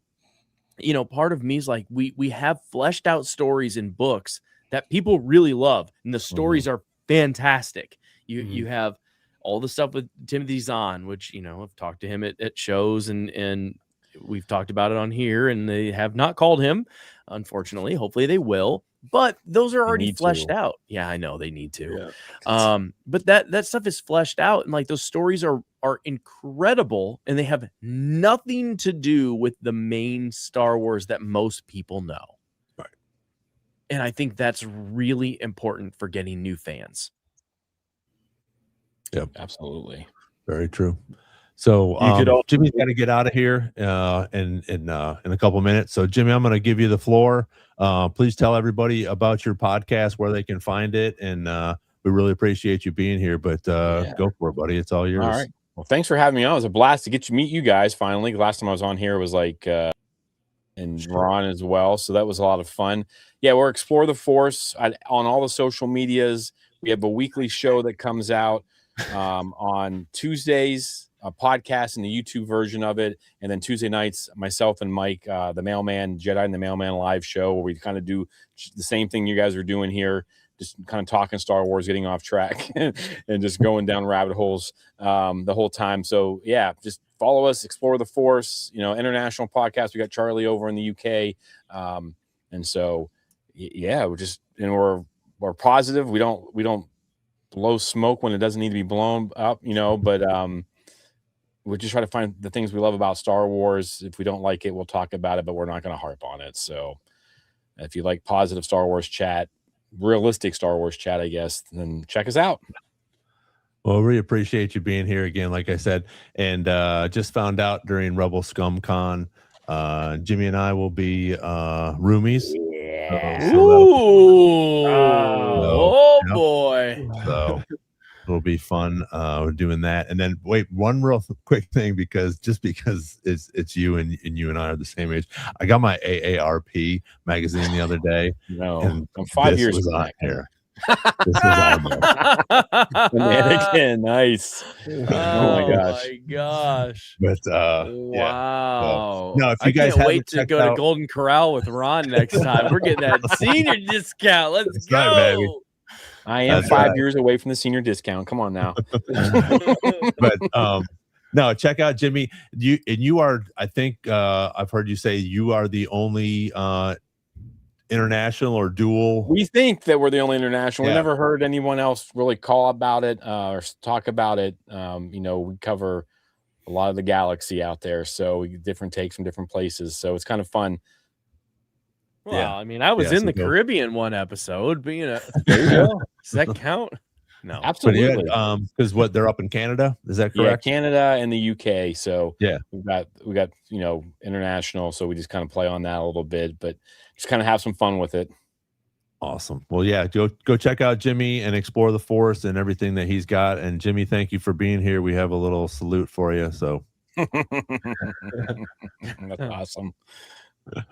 part of me is like, we have fleshed out stories in books that people really love, and the stories are fantastic. You have all the stuff with Timothy Zahn, which I've talked to him at shows, and we've talked about it on here, and they have not called him, unfortunately. Hopefully they will, but those are already fleshed out. Yeah, I know they need to. Yeah. But that stuff is fleshed out, and like those stories are incredible, and they have nothing to do with the main Star Wars that most people know. And I think that's really important for getting new fans. Yep, absolutely, very true. So Jimmy's got to get out of here in a couple of minutes. So Jimmy, I'm going to give you the floor. Please tell everybody about your podcast, where they can find it, and we really appreciate you being here. But go for it, buddy. It's all yours. All right. Well, thanks for having me on. It was a blast to meet you guys finally. Last time I was on here was like. And Ron as well. So that was a lot of fun. Yeah, we're Explore the Force on all the social medias. We have a weekly show that comes out on Tuesdays, a podcast and the YouTube version of it. And then Tuesday nights, myself and Mike, the Mailman Jedi and the Mailman live show, where we kind of do the same thing you guys are doing here, just kind of talking Star Wars, getting off track and just going down rabbit holes the whole time. So yeah, just follow us, Explore the Force, international podcast. We got Charlie over in the UK. And so, yeah, we're positive. We don't blow smoke when it doesn't need to be blown up, but we just try to find the things we love about Star Wars. If we don't like it, we'll talk about it, but we're not going to harp on it. So if you like positive Star Wars chat, realistic Star Wars chat, I guess, then check us out. Well, we appreciate you being here again, like I said, and just found out during Rebel Scum Con, Jimmy and I will be roomies. Yeah. Boy. So it'll be fun doing that. And then wait, one real quick thing, because it's you and you and I are the same age. I got my AARP magazine the other day. No, I'm 5 years on here. This is audio. Mannequin, nice. Oh my gosh. my gosh. But Wow. no, if you I guys can't haven't wait to checked go to out- Golden Corral with Ron next time. We're getting that senior discount. Let's That's go. right, baby. I am That's 5 right. years away from the senior discount. Come on now. But no, check out Jimmy. You are, I think I've heard you say you are the only international or dual. We think that we're the only international. We Yeah. never heard anyone else really call about it or talk about it. We cover a lot of the galaxy out there, so we get different takes from different places. So it's kind of fun. Well, Yeah. I mean, I was Yeah, in so the go. Caribbean one episode, but does that count? No. But Absolutely. yeah, because what they're up in Canada, is that Yeah, correct? Canada and the UK. So Yeah. we got international. So we just kind of play on that a little bit, but just kind of have some fun with it. Awesome. Well, yeah, go check out Jimmy and explore the forest and everything that he's got. And Jimmy, thank you for being here. We have a little salute for you. So That's awesome.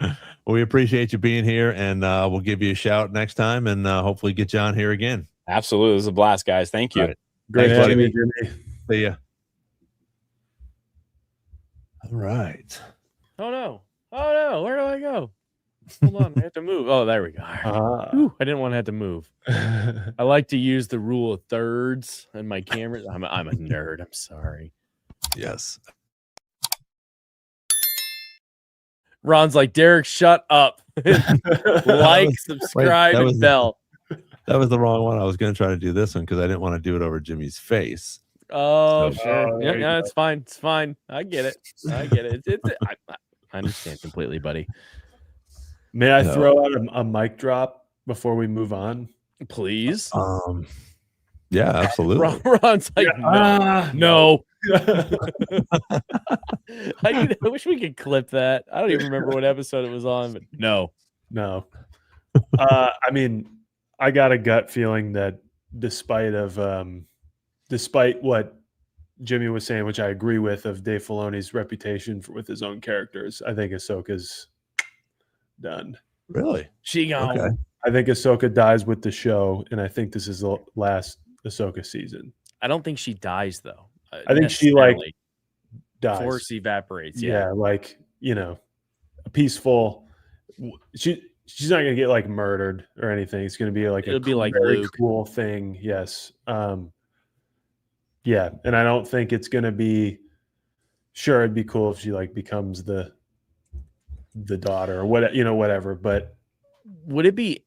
well, we appreciate you being here, and we'll give you a shout next time, and hopefully get you on here again. Absolutely. It was a blast, guys. Thank you. All right. Great Thanks, having buddy. you, Jimmy. See ya. All right. Oh no. Where do I go? Hold on. I have to move. Oh, there we go. Whew, I didn't want to have to move. I like to use the rule of thirds and my camera. I'm a nerd. I'm sorry. Yes. Ron's like, Derek, shut up. Like, subscribe, that was- and bell. That was the wrong one. I was going to try to do this one because I didn't want to do it over Jimmy's face. Oh, So- sure. there you Yeah, go. it's fine. It's fine. I get it. I understand completely, buddy. May I No. throw out a mic drop before we move on? Please. Yeah, absolutely. Ron's like, no. I wish we could clip that. I don't even remember what episode it was on, but no. No. I mean, I got a gut feeling that despite what Jimmy was saying, which I agree with, of Dave Filoni's reputation with his own characters, I think Ahsoka's done. Really? She gone. Okay. I think Ahsoka dies with the show, and I think this is the last Ahsoka season. I don't think she dies though. I think she like necessarily. dies. Force evaporates. Yeah, like a peaceful. She's not gonna get like murdered or anything. It's gonna be like It'll be like very Luke. cool thing. Yes. Yeah, and I don't think it's gonna be. Sure, it'd be cool if she like becomes the daughter or whatever. But Would it be?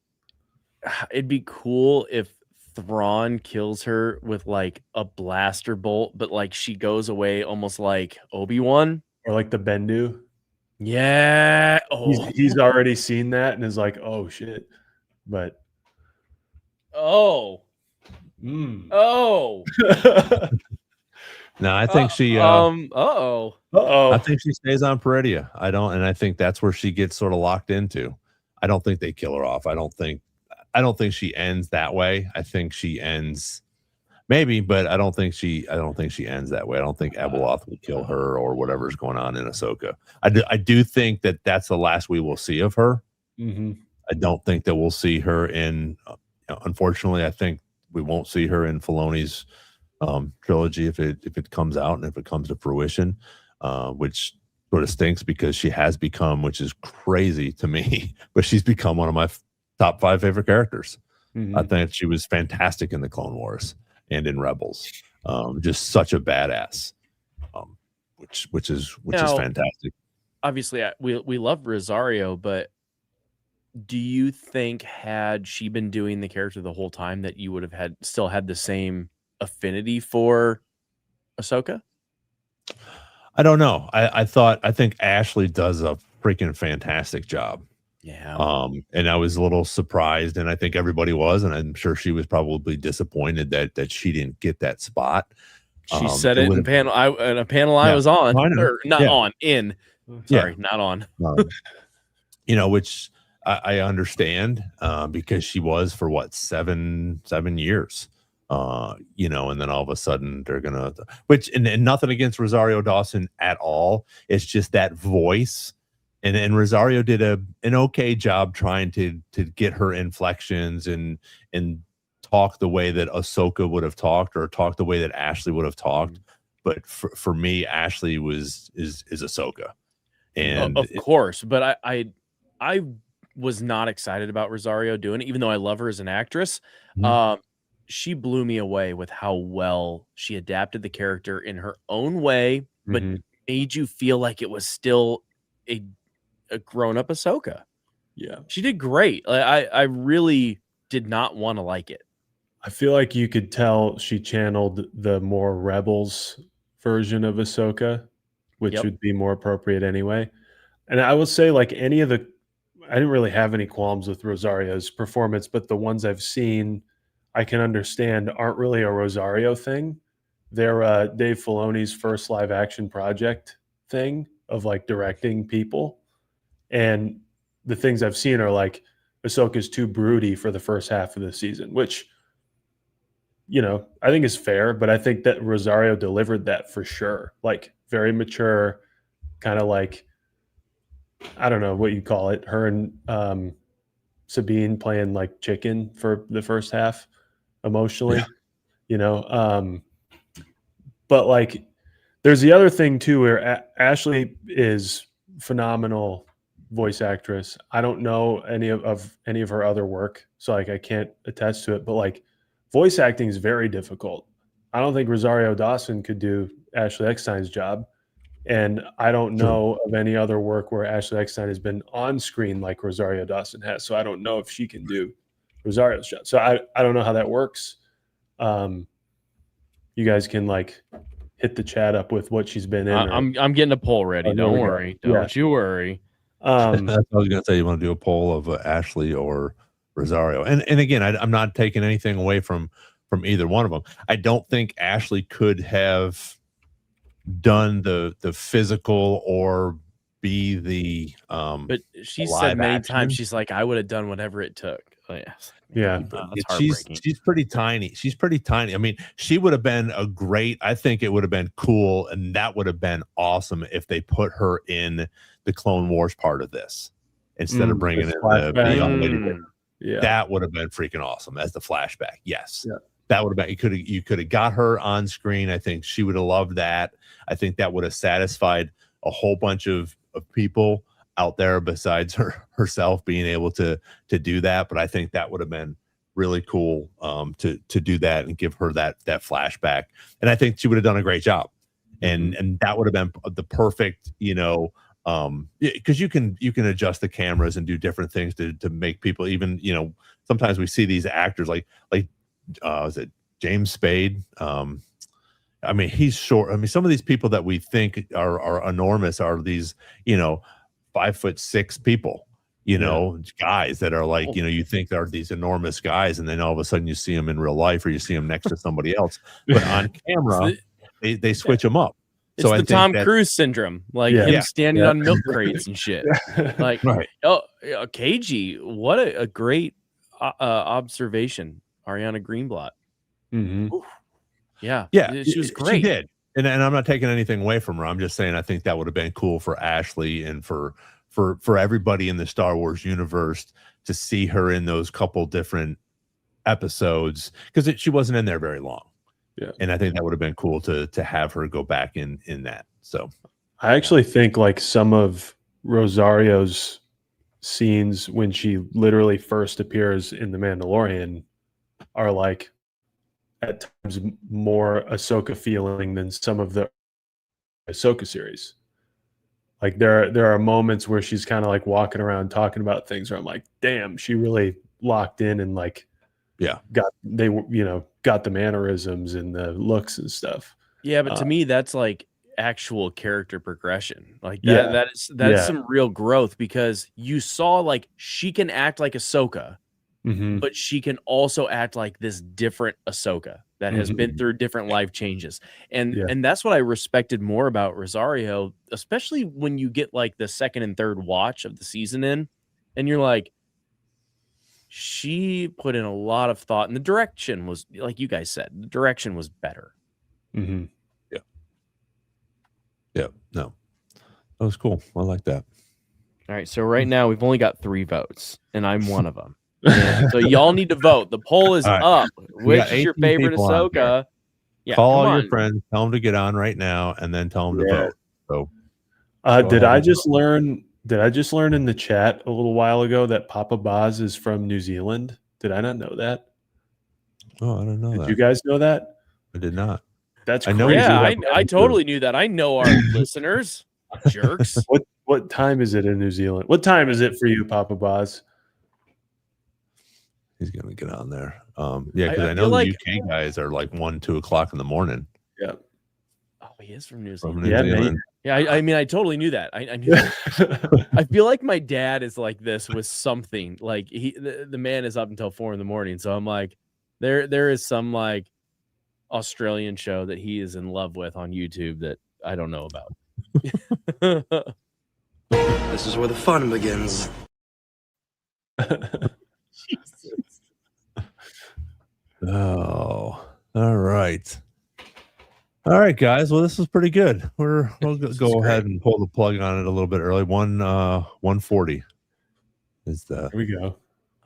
It'd be cool if Thrawn kills her with like a blaster bolt, but like she goes away almost like Obi-Wan. or like the Bendu. Yeah. Oh. He's already seen that and is like, oh shit. But Oh. Oh. No, I think she. Uh-oh. I think she stays on Peridia. And I think that's where she gets sort of locked into. I don't think they kill her off. I don't think she ends that way. I think she ends maybe, but I don't think she ends that way. I don't think Abeloth will kill her or whatever's going on in Ahsoka. I do think that that's the last we will see of her. Mhm. I don't think that we'll see her in. Unfortunately, I think we won't see her in Filoni's trilogy if it comes out and if it comes to fruition, which sort of stinks because she has become, which is crazy to me, but she's become one of my top 5 favorite characters. Mhm. I think she was fantastic in the Clone Wars and in Rebels. Just such a badass, which is Now, fantastic. Obviously, we love Rosario, but do you think had she been doing the character the whole time that you would have still had the same affinity for Ahsoka? I don't know. I think Ashley does a freaking fantastic job. Yeah. And I was a little surprised, and I think everybody was, and I'm sure she was probably disappointed that she didn't get that spot. She said it in a would've- panel. I Yeah. was on, I know. or not Yeah. on, in. Yeah. Sorry, not on. Which I understand because she was for what 7 years, and then all of a sudden they're gonna, and nothing against Rosario Dawson at all. It's just that voice, and Rosario did an okay job trying to get her inflections and talk the way that Ahsoka would have talked or talk the way that Ashley would have talked. But for me, Ashley is Ahsoka. And of course, but I was not excited about Rosario doing it, even though I love her as an actress. She blew me away with how well she adapted the character in her own way, but made you feel like it was still a grown-up Ahsoka. Yeah. She did great. I really did not want to like it. I feel like you could tell she channeled the more Rebels version of Ahsoka, which would be more appropriate anyway. And I will say, like, I didn't really have any qualms with Rosario's performance, but the ones I've seen, I can understand aren't really a Rosario thing. They're Dave Filoni's first live action project thing of like directing people. And the things I've seen are like Ahsoka's too broody for the first half of the season, which, I think is fair, but I think that Rosario delivered that for sure. Like very mature, kind of like, I don't know what you call it. Her and Sabine playing like chicken for the first half emotionally, but like there's the other thing too, where Ashley is phenomenal voice actress. I don't know any of her other work, so like I can't attest to it, but like voice acting is very difficult. I don't think Rosario Dawson could do Ashley Eckstein's job. And I don't know of any other work where Ashley Eckstein has been on screen like Rosario Dawson has. So I don't know if she can do Rosario's job. So I don't know how that works. You guys can like hit the chat up with what she's been in. I'm getting a poll ready. Don't worry. Don't you worry. That's what I was going to say. You want to do a poll of Ashley or Rosario. And again, I'm not taking anything away from either one of them. I don't think Ashley could have done the physical or be the but she said many times, she's like, I would have done whatever it took. Oh, yeah. She's pretty tiny. I mean, she would have been I think it would have been cool, and that would have been awesome if they put her in the Clone Wars part of this instead of bringing in the young lady. Yeah, that would have been freaking awesome as the flashback. Yes. Yeah. That would have been, you could have got her on screen. I think she would have loved that. I think that would have satisfied a whole bunch of people out there besides herself being able to do that. But I think that would have been really cool to do that and give her that flashback. And I think she would have done a great job. And that would have been the perfect, because you can adjust the cameras and do different things to make people even, sometimes we see these actors like is it James Spade? I mean, he's short. I mean, some of these people that we think are enormous are these, 5'6" people, guys that are like, you think they're these enormous guys, and then all of a sudden you see them in real life or you see them next to somebody else. But on camera, they switch them up. It's the Tom Cruise syndrome, like him standing on milk crates and shit. Like, KG, what a great observation. Ariana Greenblatt. Yeah, she was great. She did, and I'm not taking anything away from her. I'm just saying I think that would have been cool for Ashley and for everybody in the Star Wars universe to see her in those couple different episodes, because she wasn't in there very long. Yeah, and I think that would have been cool to have her go back in that. So I actually think like some of Rosario's scenes when she literally first appears in The Mandalorian are like at times more Ahsoka feeling than some of the Ahsoka series. Like there are moments where she's kind of like walking around talking about things where I'm like, damn, she really locked in and like got the mannerisms and the looks and stuff. Yeah, but to me that's like actual character progression. Like that is some real growth, because you saw like she can act like Ahsoka. But she can also act like this different Ahsoka that has been through different life changes. And that's what I respected more about Rosario, especially when you get like the second and third watch of the season in, and you're like, she put in a lot of thought, and the direction was, like you guys said, the direction was better. Yeah. No, that was cool. I like that. All right. So right now we've only got 3 votes, and I'm one of them. And so y'all need to vote. The poll is All right. up. We got Which is your 18 favorite people on here. Ahsoka? Yeah, Call all come your on. friends, tell them to get on right now, and then tell them to Yeah. vote. So, Did ahead I and just learn? Did I just learn in the chat a little while ago that Papa Boz is from New Zealand? Did I not know that? oh, I didn't know Did that. you guys know that? I did not. That's I know crazy. we do Yeah, have I totally knew that. I know our listeners, jerks. What time is it in New Zealand? What time is it for you, Papa Boz? He's gonna get on there. Yeah, I because I feel know the like- UK guys are like 1, 2 o'clock in the morning Yeah. Oh, he is from New from Zealand. New Yeah, Zealand. Yeah, I mean, I totally knew that. I knew that. I feel like my dad is like this with something. Like the man is up until 4 a.m. So I'm like, there is some like Australian show that he is in love with on YouTube that I don't know about. This is where the fun begins. Jesus. Oh, all right. All right, guys. Well, this was pretty good. We'll go ahead and pull the plug on it a little bit early. 140 is the Here we go.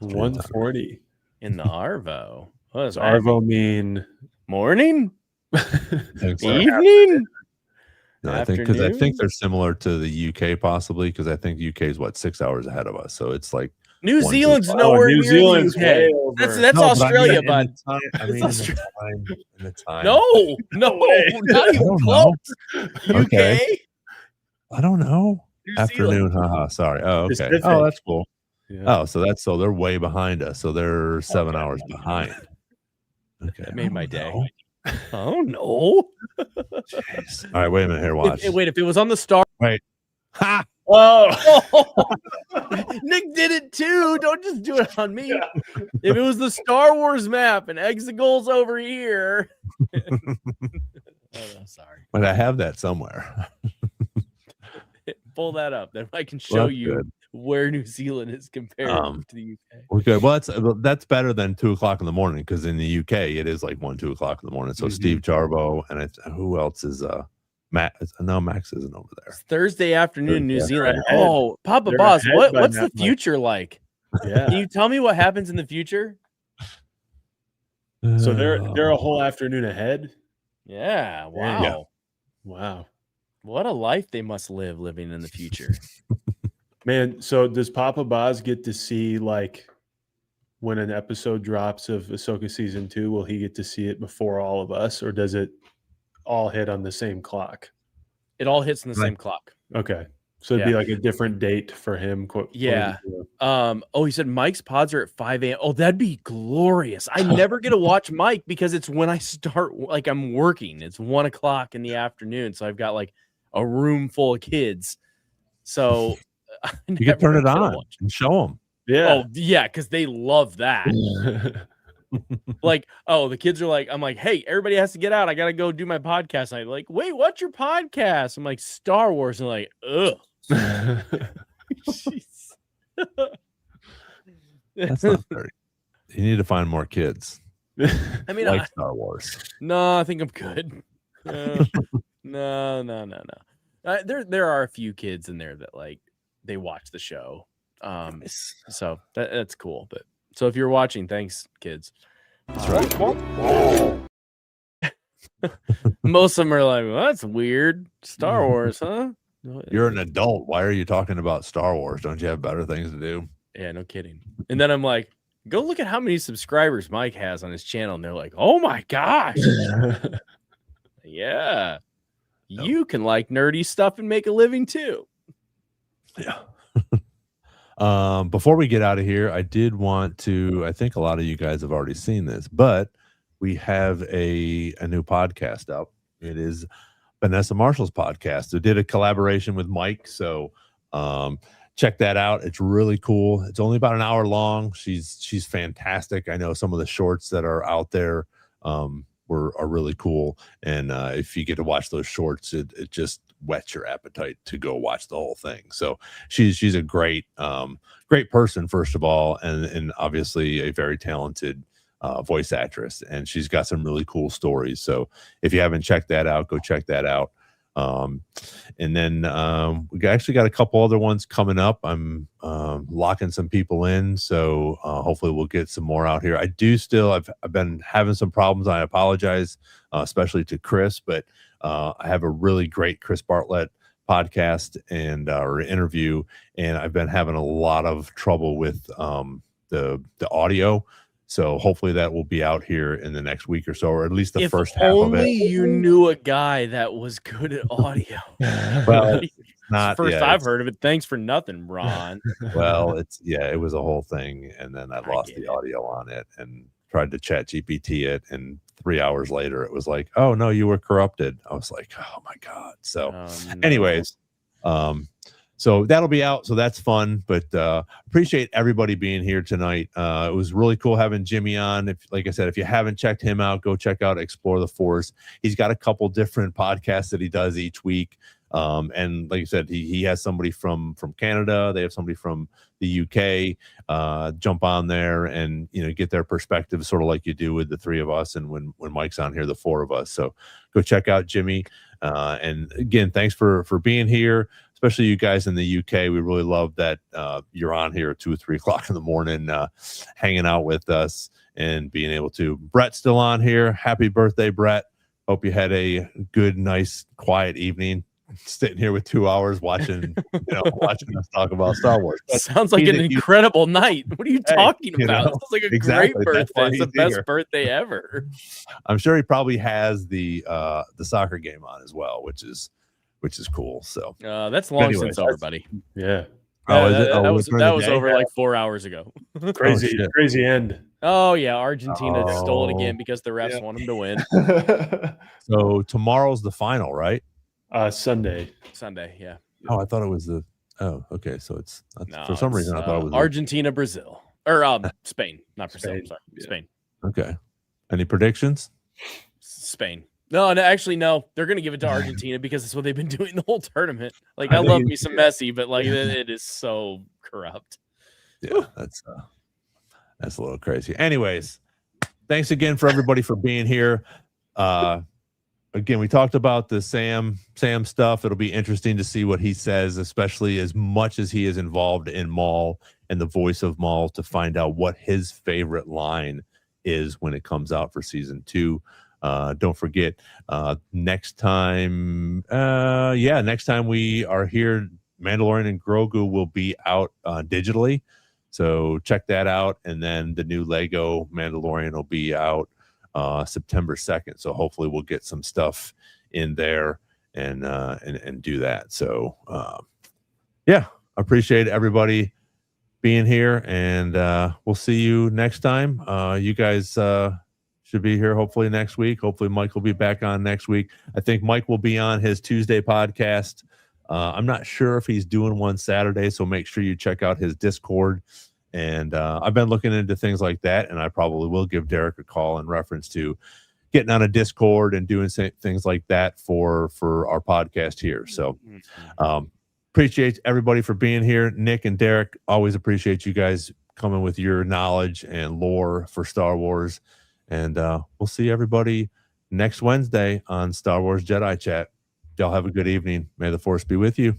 140. In the Arvo. What does Arvo mean? morning? thanks. Evening? No, I think they're similar to the UK possibly because I think UK is what 6 hours ahead of us. So it's like New 1, 2, Zealand's 5. nowhere New near Zealand's the UK. way over. That's No, but Australia, in bud. the time, I It's mean, in Australia. the time. No, way. not I even don't close. know. UK, Okay. I don't know. New Afternoon, Zealand. haha. Sorry. Oh, okay. Pacific. Oh, that's cool. Yeah. So they're way behind us. So they're 7 hours behind. Okay. That made my day. know. Oh no! Jeez. All right, wait a minute here. Watch. Wait, if it was on the Star, Ha! Oh, Nick did it too. Don't just do it on me. If it was the Star Wars map and Exegol's over here. Oh, sorry. But I have that somewhere. Pull that up. Then I can show Well, you good. where New Zealand is compared to the UK. We're good. Well, that's better than 2 o'clock in the morning because in the UK it is like 1, 2 o'clock in the morning. So Mhm. Steve Jarbo and who else is Matt? No, Max isn't over there. It's Thursday afternoon in New They're Zealand. ahead. Oh, Papa They're Boz, ahead by what's the that much. future like? yeah. Can you tell me what happens in the future? So they're a whole afternoon ahead. Yeah. Wow. Yeah. Wow, What a life they must live living in the future. man. So does Papa Boz get to see like when an episode drops of Ahsoka season 2? Will he get to see it before all of us, or does it all hit on the same clock? It all hits in the Right. same clock. Okay, so it'd be like a different date for him. Yeah. Oh, he said Mike's pods are at 5 a.m. Oh, that'd be glorious. I never get to watch Mike because it's when I start, like I'm working. It's 1 o'clock in the afternoon. So I've got like a room full of kids. So You can turn it on and show them. Yeah. Oh, yeah, because they love that. Like, oh, the kids are like, I'm like, hey, everybody has to get out. I gotta go do my podcast. And I'm like, wait, what's your podcast? I'm like, Star Wars. And like, ugh. Jeez. That's not very. You need to find more kids I mean, like Star Wars. no, I think I'm good. No. There are a few kids in there that like they watch the show. So that's cool. But so if you're watching, thanks, kids. That's right. Most of them are like, well, that's weird. Star Wars, huh? You're an adult. Why are you talking about Star Wars? Don't you have better things to do? Yeah, no kidding. And then I'm like, go look at how many subscribers Mike has on his channel. And they're like, oh my gosh. Yeah. You can like nerdy stuff and make a living too. Yeah. Before we get out of here, I did want to, I think a lot of you guys have already seen this, but we have a new podcast up. It is Vanessa Marshall's podcast. We did a collaboration with Mike. So check that out. It's really cool. It's only about an hour long. She's fantastic. I know some of the shorts that are out there are really cool. And if you get to watch those shorts, it just whets your appetite to go watch the whole thing. So she's a great person, first of all, and obviously a very talented voice actress, and she's got some really cool stories. So if you haven't checked that out, go check that out. And then we actually got a couple other ones coming up. I'm locking some people in, so hopefully we'll get some more out here. I've been having some problems. I apologize, especially to Chris, but I have a really great Chris Bartlett podcast and or interview, and I've been having a lot of trouble with the audio. So hopefully that will be out here in the next week or so, or at least the first half of it. Only you knew a guy that was good at audio. Well, not first yeah, I've heard of it. Thanks for nothing, Ron. Well, it was a whole thing, and then I lost the audio on it and tried to chat GPT it, and 3 hours later it was like, oh no, you were corrupted. I was like, oh my God. So anyways, so that'll be out, so that's fun. But appreciate everybody being here tonight. It was really cool having Jimmy on. Like I said, if you haven't checked him out, go check out Explore the Force. He's got a couple different podcasts that he does each week. And like I said, he has somebody from Canada. They have somebody from the UK. Jump on there and get their perspective, sort of like you do with the three of us, and when Mike's on here, the four of us. So go check out Jimmy. And again, thanks for being here, especially you guys in the UK. We really love that you're on here at 2 or 3 o'clock in the morning, hanging out with us and being able to. Brett's still on here. Happy birthday, Brett. Hope you had a good, nice, quiet evening. Sitting here with 2 hours watching us talk about Star Wars. But sounds like an incredible night. What are you talking about? Sounds like a exactly. great birthday. It's the best here. birthday ever. I'm sure he probably has the soccer game on as well, which is cool. So that's long since over, buddy. Yeah. That was over like 4 hours ago. Crazy end. Oh yeah, Argentina stole it again because the refs want them to win. So tomorrow's the final, right? Sunday, yeah. Oh, I thought it was the. Oh, okay. So it's for some reason I thought it was Argentina, Brazil, or Spain, not Brazil. Spain. Sorry, Spain. Okay. Any predictions? Spain. No, actually, no. They're gonna give it to Argentina because that's what they've been doing the whole tournament. Like, I love me some Messi, but like it is so corrupt. Yeah, that's a little crazy. Anyways, thanks again for everybody for being here. Again, we talked about the Sam stuff. It'll be interesting to see what he says, especially as much as he is involved in Maul and the voice of Maul, to find out what his favorite line is when it comes out for season 2. Don't forget, next time we are here, Mandalorian and Grogu will be out digitally. So check that out. And then the new Lego Mandalorian will be out September 2nd. So hopefully we'll get some stuff in there and do that. So appreciate everybody being here, and we'll see you next time. You guys should be here hopefully next week. Hopefully Mike will be back on next week. I think Mike will be on his Tuesday podcast. I'm not sure if he's doing one Saturday, so make sure you check out his Discord. And I've been looking into things like that, and I probably will give Derek a call in reference to getting on a Discord and doing things like that for our podcast here. So appreciate everybody for being here. Nick and Derek, always appreciate you guys coming with your knowledge and lore for Star Wars. And we'll see everybody next Wednesday on Star Wars Jedi Chat. Y'all have a good evening. May the Force be with you.